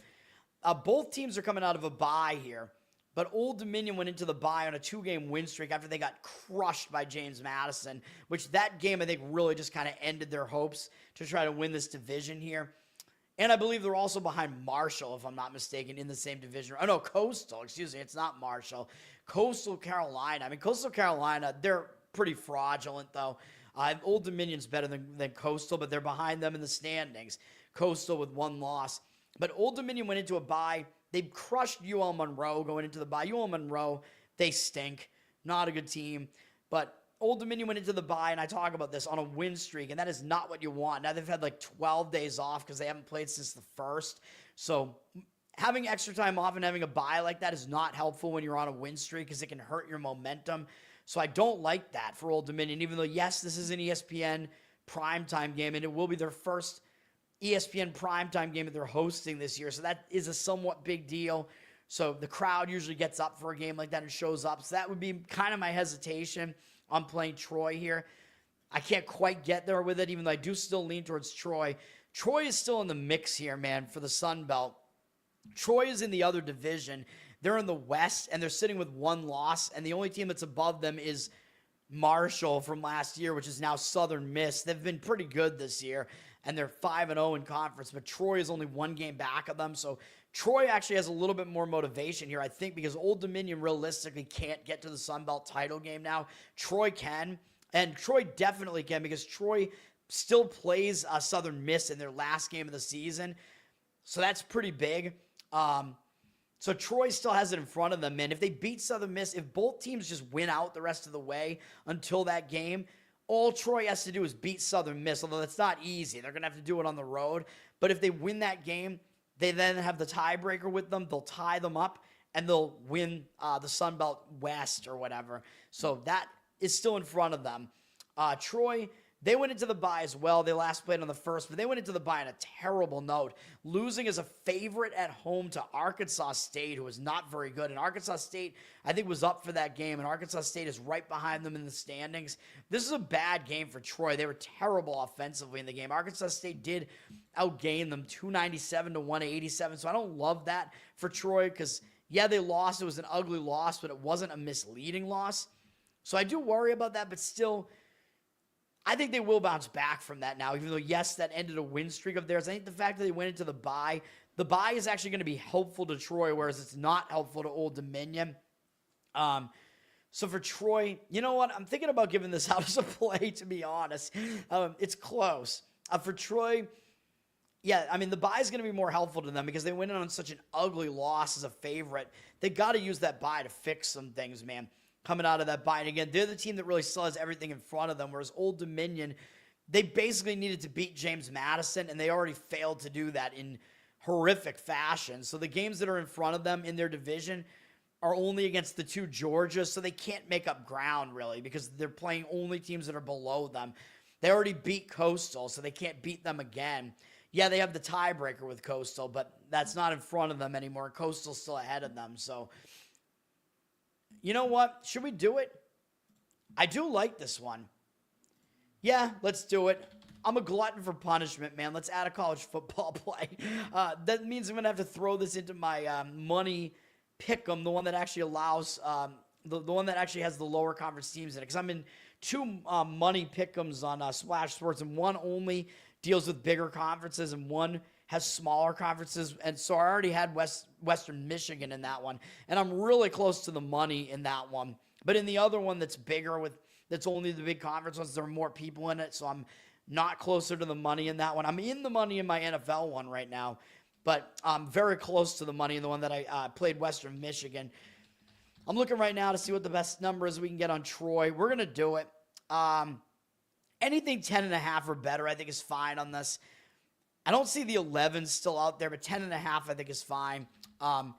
Both teams are coming out of a bye here, but Old Dominion went into the bye on a 2-game win streak after they got crushed by James Madison, which that game, I think, really just kind of ended their hopes to try to win this division here. And I believe they're also behind Marshall, if I'm not mistaken, in the same division. Oh, no, Coastal. Excuse me. It's not Marshall. Coastal Carolina. I mean, Coastal Carolina, they're pretty fraudulent, though. Old Dominion's better than Coastal, but they're behind them in the standings. Coastal with 1 loss. But Old Dominion went into a bye. They crushed UL Monroe going into the bye. UL Monroe, they stink. Not a good team. But Old Dominion went into the bye, and I talk about this, on a win streak, and that is not what you want. Now they've had like 12 days off because they haven't played since the 1st. So having extra time off and having a bye like that is not helpful when you're on a win streak because it can hurt your momentum. So I don't like that for Old Dominion, even though, yes, this is an ESPN primetime game, and it will be their first ESPN primetime game that they're hosting this year. So that is a somewhat big deal. So the crowd usually gets up for a game like that and shows up. So that would be kind of my hesitation on playing Troy here. I can't quite get there with it, even though I do still lean towards Troy. Troy is still in the mix here, man, for the Sun Belt. Troy is in the other division. They're in the West, and they're sitting with 1 loss, and the only team that's above them is Marshall from last year, which is now Southern Miss. They've been pretty good this year, and they're 5-0 in conference, but Troy is only 1 game back of them, so Troy actually has a little bit more motivation here, I think, because Old Dominion realistically can't get to the Sun Belt title game now. Troy can, and Troy definitely can, because Troy still plays Southern Miss in their last game of the season, so that's pretty big. So Troy still has it in front of them, and if they beat Southern Miss, if both teams just win out the rest of the way until that game, all Troy has to do is beat Southern Miss, although that's not easy. They're going to have to do it on the road. But if they win that game, they then have the tiebreaker with them. They'll tie them up, and they'll win the Sun Belt West or whatever. So that is still in front of them. Troy, they went into the bye as well. They last played on the 1st, but they went into the bye on a terrible note, losing as a favorite at home to Arkansas State, who was not very good. And Arkansas State, I think, was up for that game, and Arkansas State is right behind them in the standings. This is a bad game for Troy. They were terrible offensively in the game. Arkansas State did outgain them 297 to 187, so I don't love that for Troy because, yeah, they lost. It was an ugly loss, but it wasn't a misleading loss. So I do worry about that, but still, I think they will bounce back from that now, even though, yes, that ended a win streak of theirs. I think the fact that they went into the bye is actually going to be helpful to Troy, whereas it's not helpful to Old Dominion. So for Troy, you know what? I'm thinking about giving this out as a play, to be honest. It's close. For Troy, yeah, I mean, the bye is going to be more helpful to them because they went in on such an ugly loss as a favorite. They got to use that bye to fix some things, man, coming out of that bye. And again, they're the team that really still has everything in front of them, whereas Old Dominion, they basically needed to beat James Madison, and they already failed to do that in horrific fashion. So the games that are in front of them in their division are only against the 2 Georgias, so they can't make up ground, really, because they're playing only teams that are below them. They already beat Coastal, so they can't beat them again. Yeah, they have the tiebreaker with Coastal, but that's not in front of them anymore. Coastal's still ahead of them. So, you know what? Should we do it? I do like this one. Yeah, let's do it. I'm a glutton for punishment, man. Let's add a college football play. That means I'm going to have to throw this into my money pick'em, the one that actually allows, the one that actually has the lower conference teams in it. Because I'm in two money pick'ems on Splash Sports, and one only deals with bigger conferences, and one has smaller conferences. And so I already had Western Michigan in that one, and I'm really close to the money in that one. But in the other one that's bigger, that's only the big conference ones, there are more people in it, so I'm not closer to the money in that one. I'm in the money in my NFL one right now, but I'm very close to the money in the one that I played Western Michigan. I'm looking right now to see what the best number is we can get on Troy. We're going to do it. Anything 10.5 or better, I think, is fine on this. I don't see the 11 still out there, but 10.5, I think, is fine. And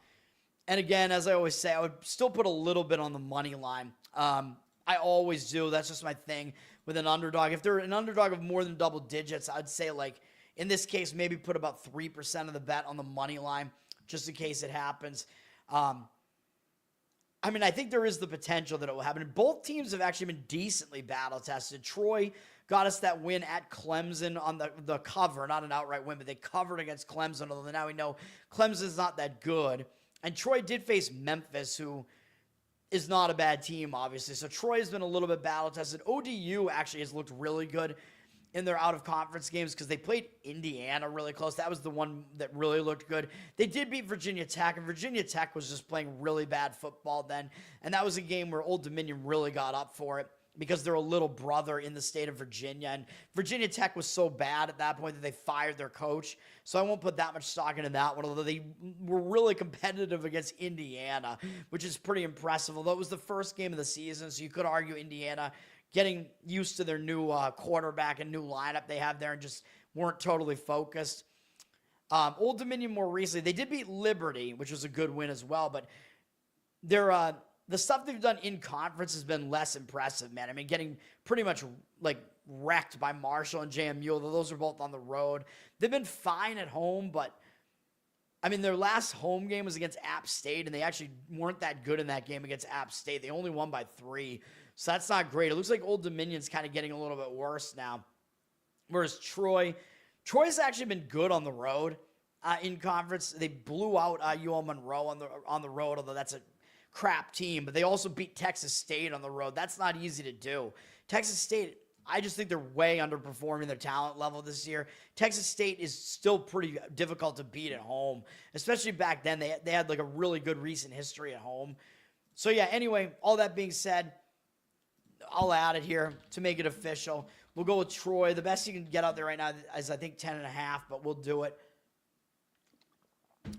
again, as I always say, I would still put a little bit on the money line. I always do. That's just my thing with an underdog. If they're an underdog of more than double digits, I'd say, like, in this case, maybe put about 3% of the bet on the money line, just in case it happens. I mean, I think there is the potential that it will happen. Both teams have actually been decently battle-tested. Troy got us that win at Clemson on the cover, not an outright win, but they covered against Clemson, although now we know Clemson's not that good. And Troy did face Memphis, who is not a bad team, obviously. So Troy has been a little bit battle-tested. ODU actually has looked really good in their out-of-conference games because they played Indiana really close. That was the one that really looked good. They did beat Virginia Tech, and Virginia Tech was just playing really bad football then. And that was a game where Old Dominion really got up for it because they're a little brother in the state of Virginia. And Virginia Tech was so bad at that point that they fired their coach. So I won't put that much stock into that one, although they were really competitive against Indiana, which is pretty impressive. Although it was the first game of the season, so you could argue Indiana getting used to their new quarterback and new lineup they have there and just weren't totally focused. Old Dominion more recently, they did beat Liberty, which was a good win as well, but the stuff they've done in conference has been less impressive, man. I mean, getting pretty much like wrecked by Marshall and JMU, although those are both on the road. They've been fine at home, but I mean, their last home game was against App State, and they actually weren't that good in that game against App State. They only won by 3. So that's not great. It looks like Old Dominion's kind of getting a little bit worse now. Whereas Troy's actually been good on the road in conference. They blew out UL Monroe on the road, although that's a crap team. But they also beat Texas State on the road. That's not easy to do. Texas State, I just think they're way underperforming their talent level this year. Texas State is still pretty difficult to beat at home, especially back then. They had like a really good recent history at home. So yeah, anyway, all that being said, I'll add it here to make it official. We'll go with Troy. The best you can get out there right now is, I think, 10.5, but we'll do it.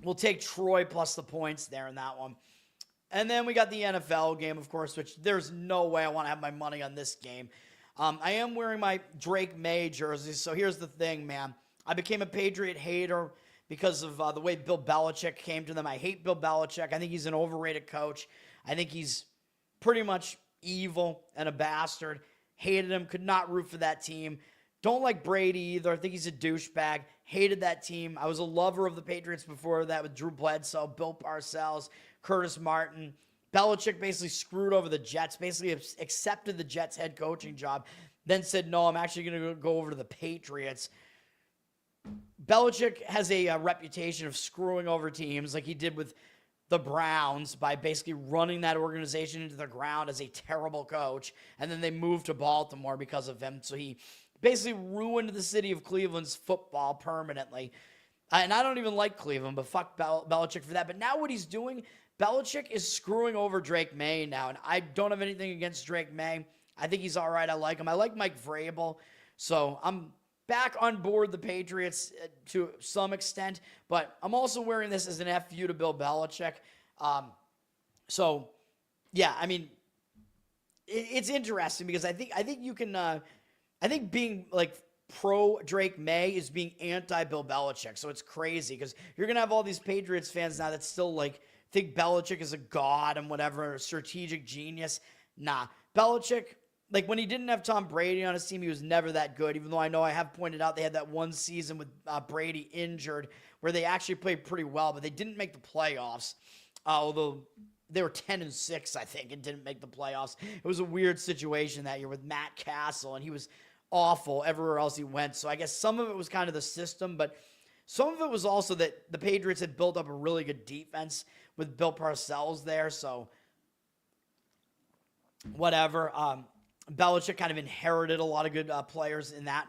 We'll take Troy plus the points there in that one. And then we got the NFL game, of course, which there's no way I want to have my money on this game. I am wearing my Drake May jersey, so here's the thing, man. I became a Patriot hater because of the way Bill Belichick came to them. I hate Bill Belichick. I think he's an overrated coach. I think he's pretty much evil and a bastard. Hated him, could not root for that team. Don't like Brady either. I think he's a douchebag. Hated that team. I was a lover of the Patriots before that with Drew Bledsoe, Bill Parcells, Curtis Martin. Belichick basically screwed over the Jets, basically accepted the Jets head coaching job, then said, no, I'm actually going to go over to the Patriots. Belichick has a reputation of screwing over teams like he did with the Browns by basically running that organization into the ground as a terrible coach, and then they moved to Baltimore because of him. So he basically ruined the city of Cleveland's football permanently. And I don't even like Cleveland, but fuck Belichick for that. But now what he's doing, Belichick is screwing over Drake May now, and I don't have anything against Drake May. I think he's all right. I like him. I like Mike Vrabel, so I'm back on board the Patriots to some extent, but I'm also wearing this as an FU to Bill Belichick. So, yeah, I mean, it's interesting because I think you can. I think being like pro Drake May is being anti Bill Belichick. So it's crazy because you're gonna have all these Patriots fans now that still like think Belichick is a god and whatever, a strategic genius. Nah, Belichick. like when he didn't have Tom Brady on his team, he was never that good, even though I know I have pointed out they had that one season with Brady injured where they actually played pretty well, but they didn't make the playoffs, although they were 10-6, I think, and didn't make the playoffs. It was a weird situation that year with Matt Castle, and he was awful everywhere else he went. So I guess some of it was kind of the system, but some of it was also that the Patriots had built up a really good defense with Bill Parcells there, so whatever. Belichick kind of inherited a lot of good players in that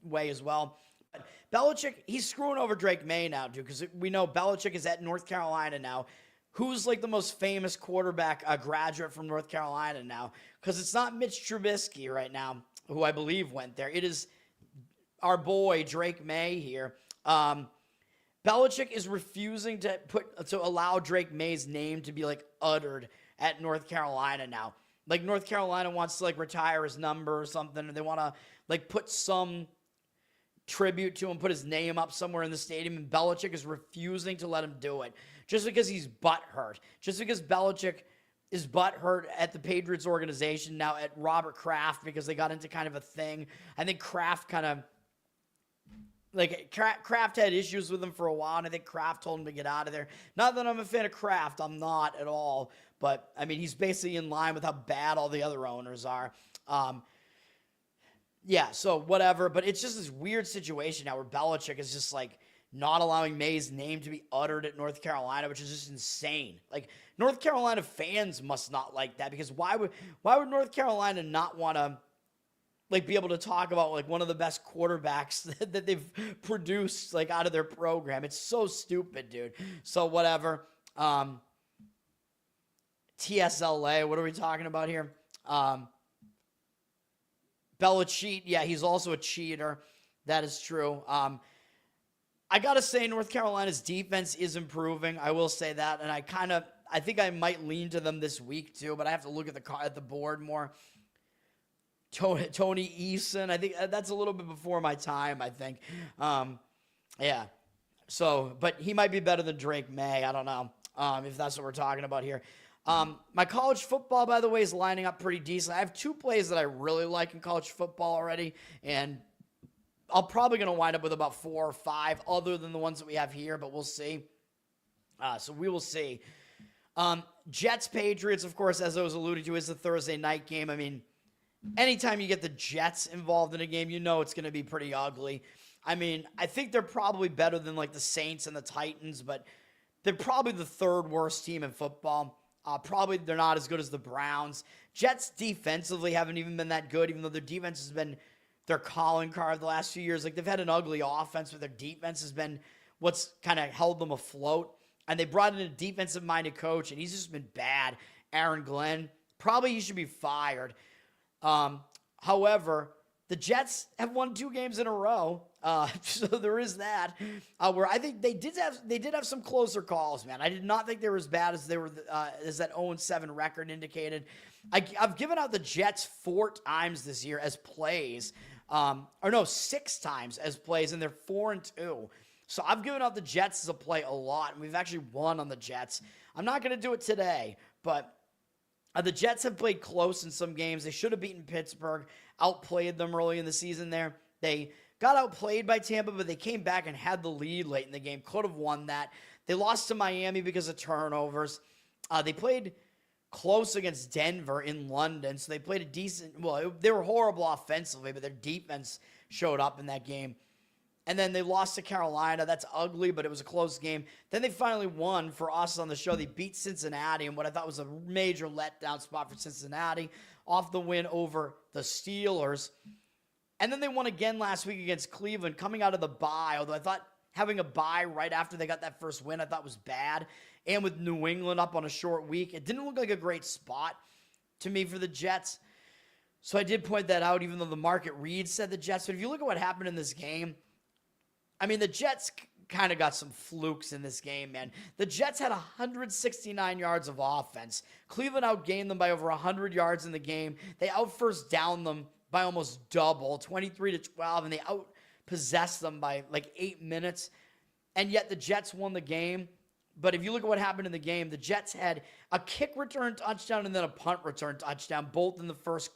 way as well. But Belichick, he's screwing over Drake May now, dude, because we know Belichick is at North Carolina now. Who's like the most famous quarterback graduate from North Carolina now? Because it's not Mitch Trubisky right now, who I believe went there. It is our boy Drake May here. Belichick is refusing to allow Drake May's name to be like uttered at North Carolina now. Like North Carolina wants to like retire his number or something, or they want to like put some tribute to him, put his name up somewhere in the stadium, and Belichick is refusing to let him do it just because he's butthurt. Just because Belichick is butthurt at the Patriots organization now at Robert Kraft because they got into kind of a thing. I think Kraft kind of Kraft had issues with him for a while, and I think Kraft told him to get out of there. Not that I'm a fan of Kraft. I'm not at all. But, I mean, he's basically in line with how bad all the other owners are. Yeah, so whatever. But it's just this weird situation now where Belichick is just, like, not allowing May's name to be uttered at North Carolina, which is just insane. Like, North Carolina fans must not like that, because why would North Carolina not want to, like, be able to talk about, like, one of the best quarterbacks that they've produced, like, out of their program? It's so stupid, dude. So whatever. TSLA, what are we talking about here? Belichick, yeah, he's also a cheater. That is true. I got to say, North Carolina's defense is improving. I will say that. And I think I might lean to them this week too, but I have to look at the board more. Tony Eason, I think that's a little bit before my time, I think. Yeah. So, but he might be better than Drake May. I don't know if that's what we're talking about here. My college football, by the way, is lining up pretty decent. I have two plays that I really like in college football already, and I'm probably going to wind up with about 4 or 5 other than the ones that we have here, but we'll see. So we will see. Jets Patriots, of course, as I was alluding to, is the Thursday night game. I mean, anytime you get the Jets involved in a game, you know it's going to be pretty ugly. I mean, I think they're probably better than like the Saints and the Titans, but they're probably the third worst team in football. Probably they're not as good as the Browns. Jets defensively haven't even been that good, even though their defense has been their calling card the last few years. Like, they've had an ugly offense, but their defense has been what's kind of held them afloat. And they brought in a defensive-minded coach, and he's just been bad. Aaron Glenn, probably he should be fired. However, the Jets have won 2 games in a row, so there is that. Where I think they did have some closer calls, man. I did not think they were as bad as they were as that 0-7 record indicated. I've given out the Jets 4 times this year as plays, 6 times as plays, and they're 4-2. So I've given out the Jets as a play a lot, and we've actually won on the Jets. I'm not going to do it today, but the Jets have played close in some games. They should have beaten Pittsburgh, outplayed them early in the season there. They got outplayed by Tampa, but they came back and had the lead late in the game. Could have won that. They lost to Miami because of turnovers. They played close against Denver in London, so they played a decent – they were horrible offensively, but their defense showed up in that game. And then they lost to Carolina. That's ugly, but it was a close game. Then they finally won for us on the show. They beat Cincinnati in what I thought was a major letdown spot for Cincinnati, off the win over the Steelers. And then they won again last week against Cleveland, coming out of the bye, although I thought having a bye right after they got that first win I thought was bad. And with New England up on a short week, it didn't look like a great spot to me for the Jets. So I did point that out, even though the market read said the Jets. But if you look at what happened in this game, I mean, the Jets kind of got some flukes in this game, man. The Jets had 169 yards of offense. Cleveland outgained them by over 100 yards in the game. They out-first downed them by almost double, 23-12, and they out-possessed them by like 8 minutes. And yet the Jets won the game But if you look at what happened in the game, the Jets had a kick return touchdown and then a punt return touchdown, both in the first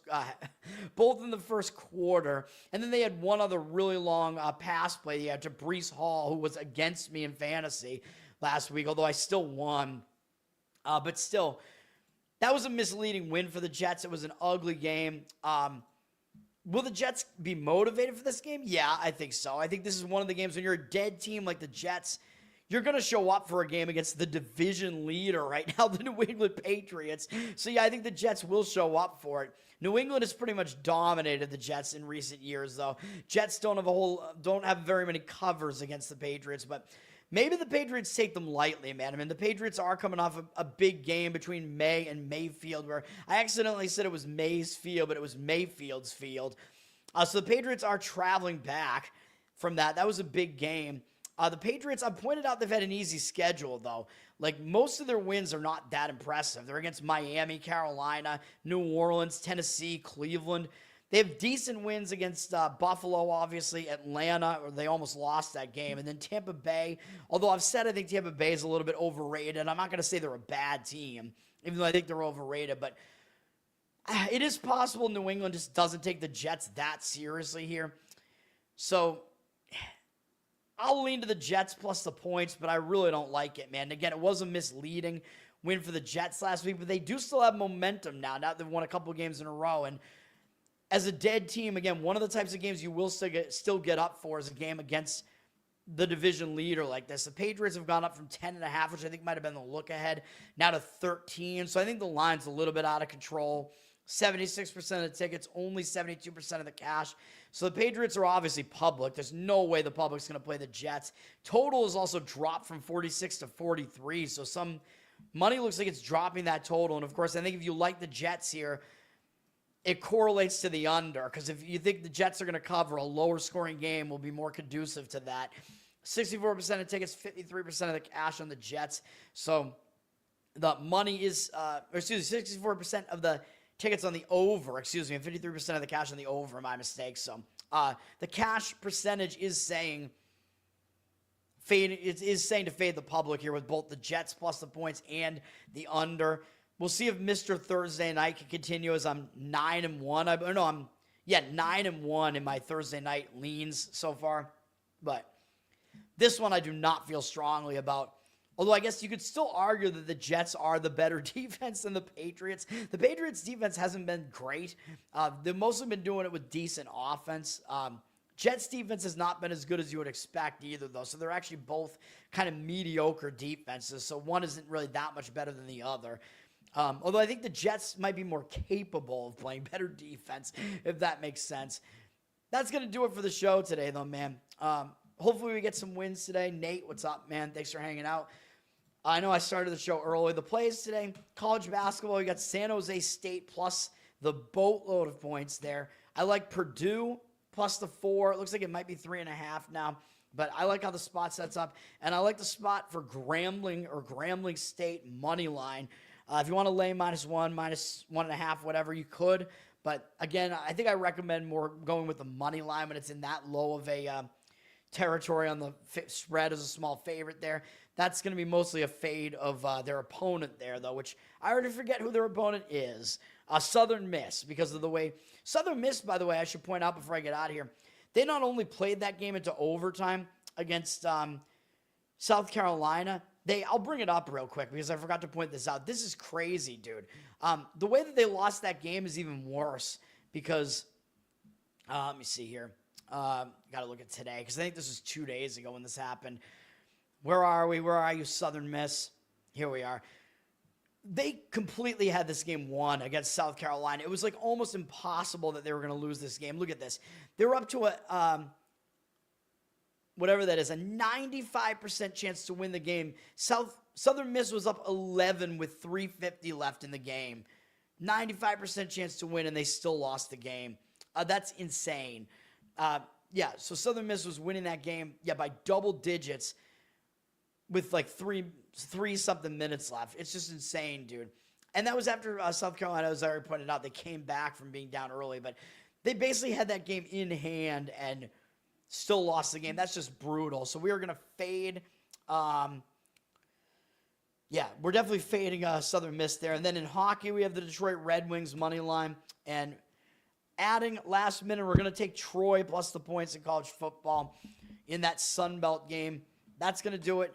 quarter. And then they had one other really long pass play to Breece Hall, who was against me in fantasy last week, although I still won. But still, that was a misleading win for the Jets. It was an ugly game. Will the Jets be motivated for this game? Yeah, I think so. I think this is one of the games when you're a dead team like the Jets, you're going to show up for a game against the division leader right now, the New England Patriots. So, yeah, I think the Jets will show up for it. New England has pretty much dominated the Jets in recent years, though. Jets don't have very many covers against the Patriots, but maybe the Patriots take them lightly, man. I mean, the Patriots are coming off a big game between May and Mayfield, where I accidentally said it was May's Field, but it was Mayfield's Field. So the Patriots are traveling back from that. That was a big game. The Patriots, I pointed out they've had an easy schedule, though. Like, most of their wins are not that impressive. They're against Miami, Carolina, New Orleans, Tennessee, Cleveland. They have decent wins against Buffalo, obviously, Atlanta, or they almost lost that game. And then Tampa Bay, although I've said I think Tampa Bay is a little bit overrated. I'm not going to say they're a bad team, even though I think they're overrated. But it is possible New England just doesn't take the Jets that seriously here. So I'll lean to the Jets plus the points, but I really don't like it, man. Again, it was a misleading win for the Jets last week, but they do still have momentum now that they've won a couple of games in a row. And as a dead team, again, one of the types of games you will still get up for is a game against the division leader like this. The Patriots have gone up from 10.5, which I think might have been the look ahead, now to 13. So I think the line's a little bit out of control. 76% of the tickets, only 72% of the cash. So the Patriots are obviously public. There's no way the public's going to play the Jets. Total has also dropped from 46 to 43. So some money looks like it's dropping that total. And, of course, I think if you like the Jets here, it correlates to the under. Because if you think the Jets are going to cover, a lower scoring game will be more conducive to that. 64% of tickets, 53% of the cash on the Jets. So the money is, 64% of the tickets on the over, and 53% of the cash on the over, my mistake. So the cash percentage is saying to fade the public here with both the Jets plus the points and the under. We'll see if Mr. Thursday night can continue as I'm 9-1. I'm 9-1 in my Thursday night leans so far. But this one I do not feel strongly about. Although I guess you could still argue that the Jets are the better defense than the Patriots. The Patriots' defense hasn't been great. They've mostly been doing it with decent offense. Jets' defense has not been as good as you would expect either, though. So they're actually both kind of mediocre defenses. So one isn't really that much better than the other. Although I think the Jets might be more capable of playing better defense, if that makes sense. That's going to do it for the show today, though, man. Hopefully we get some wins today. Nate, what's up, man? Thanks for hanging out. I know I started the show early. The plays today, college basketball, we got San Jose State plus the boatload of points there. I like Purdue plus the 4. It looks like it might be 3.5 now, but I like how the spot sets up. And I like the spot for Grambling State money line. If you want to lay -1, -1.5, whatever, you could. But again, I think I recommend more going with the money line when it's in that low of a territory on the spread as a small favorite there. That's going to be mostly a fade of their opponent there, though, which I already forget who their opponent is. Southern Miss, because of the way Southern Miss, by the way, I should point out before I get out of here, they not only played that game into overtime against South Carolina. I'll bring it up real quick because I forgot to point this out. This is crazy, dude. The way that they lost that game is even worse because, let me see here. Got to look at today because I think this was 2 days ago when this happened. Where are we? Where are you, Southern Miss? Here we are. They completely had this game won against South Carolina. It was like almost impossible that they were going to lose this game. Look at this. They were up to a, whatever that is, a 95% chance to win the game. Southern Miss was up 11 with 3:50 left in the game. 95% chance to win, and they still lost the game. That's insane. So Southern Miss was winning that game, by double digits with like three something minutes left. It's just insane, dude. And that was after South Carolina, as I already pointed out, they came back from being down early, but they basically had that game in hand and still lost the game. That's just brutal. So we are going to fade Yeah, we're definitely fading Southern Miss there. And then in hockey, we have the Detroit Red Wings money line. And adding last minute, we're going to take Troy plus the points in college football in that Sun Belt game. That's going to do it.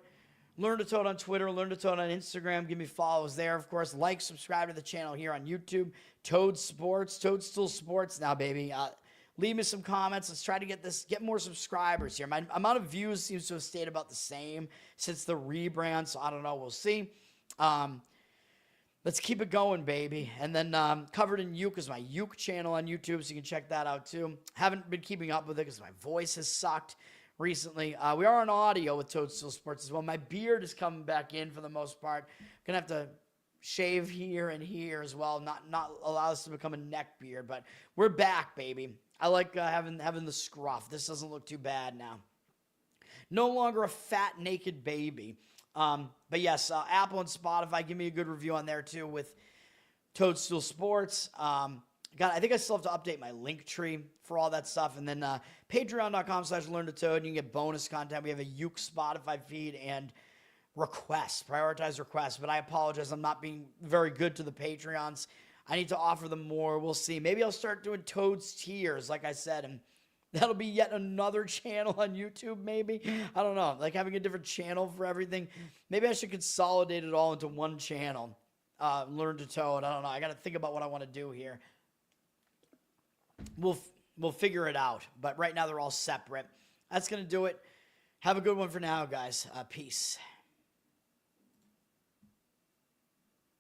Learn to Toad on Twitter. Learn to Toad on Instagram. Give me follows there, of course. Like, subscribe to the channel here on YouTube. Toad Sports, Toadstool Sports now, baby. Leave me some comments. Let's try to get more subscribers here. My amount of views seems to have stayed about the same since the rebrand, so I don't know. We'll see. Let's keep it going, baby. And then Covered in Uke is my Uke channel on YouTube, so you can check that out too. Haven't been keeping up with it because my voice has sucked recently. We are on audio with Toadstool Sports as well. My beard is coming back in for the most part. Gonna have to shave here and here as well. Not allow this to become a neck beard, but we're back, baby. I like having the scruff. This doesn't look too bad now. No longer a fat, naked baby. But yes, Apple and Spotify, give me a good review on there too with Toadstool Sports. I think I still have to update my link tree for all that stuff. And then patreon.com/learntotoad. You can get bonus content. We have a Uke Spotify feed and prioritize requests. But I apologize. I'm not being very good to the Patreons. I need to offer them more. We'll see. Maybe I'll start doing Toad's Tiers, like I said, and that'll be yet another channel on YouTube, maybe. I don't know. Like having a different channel for everything. Maybe I should consolidate it all into one channel. Learn to Toad. I don't know. I got to think about what I want to do here. We'll figure it out. But right now they're all separate. That's going to do it. Have a good one for now, guys. Peace.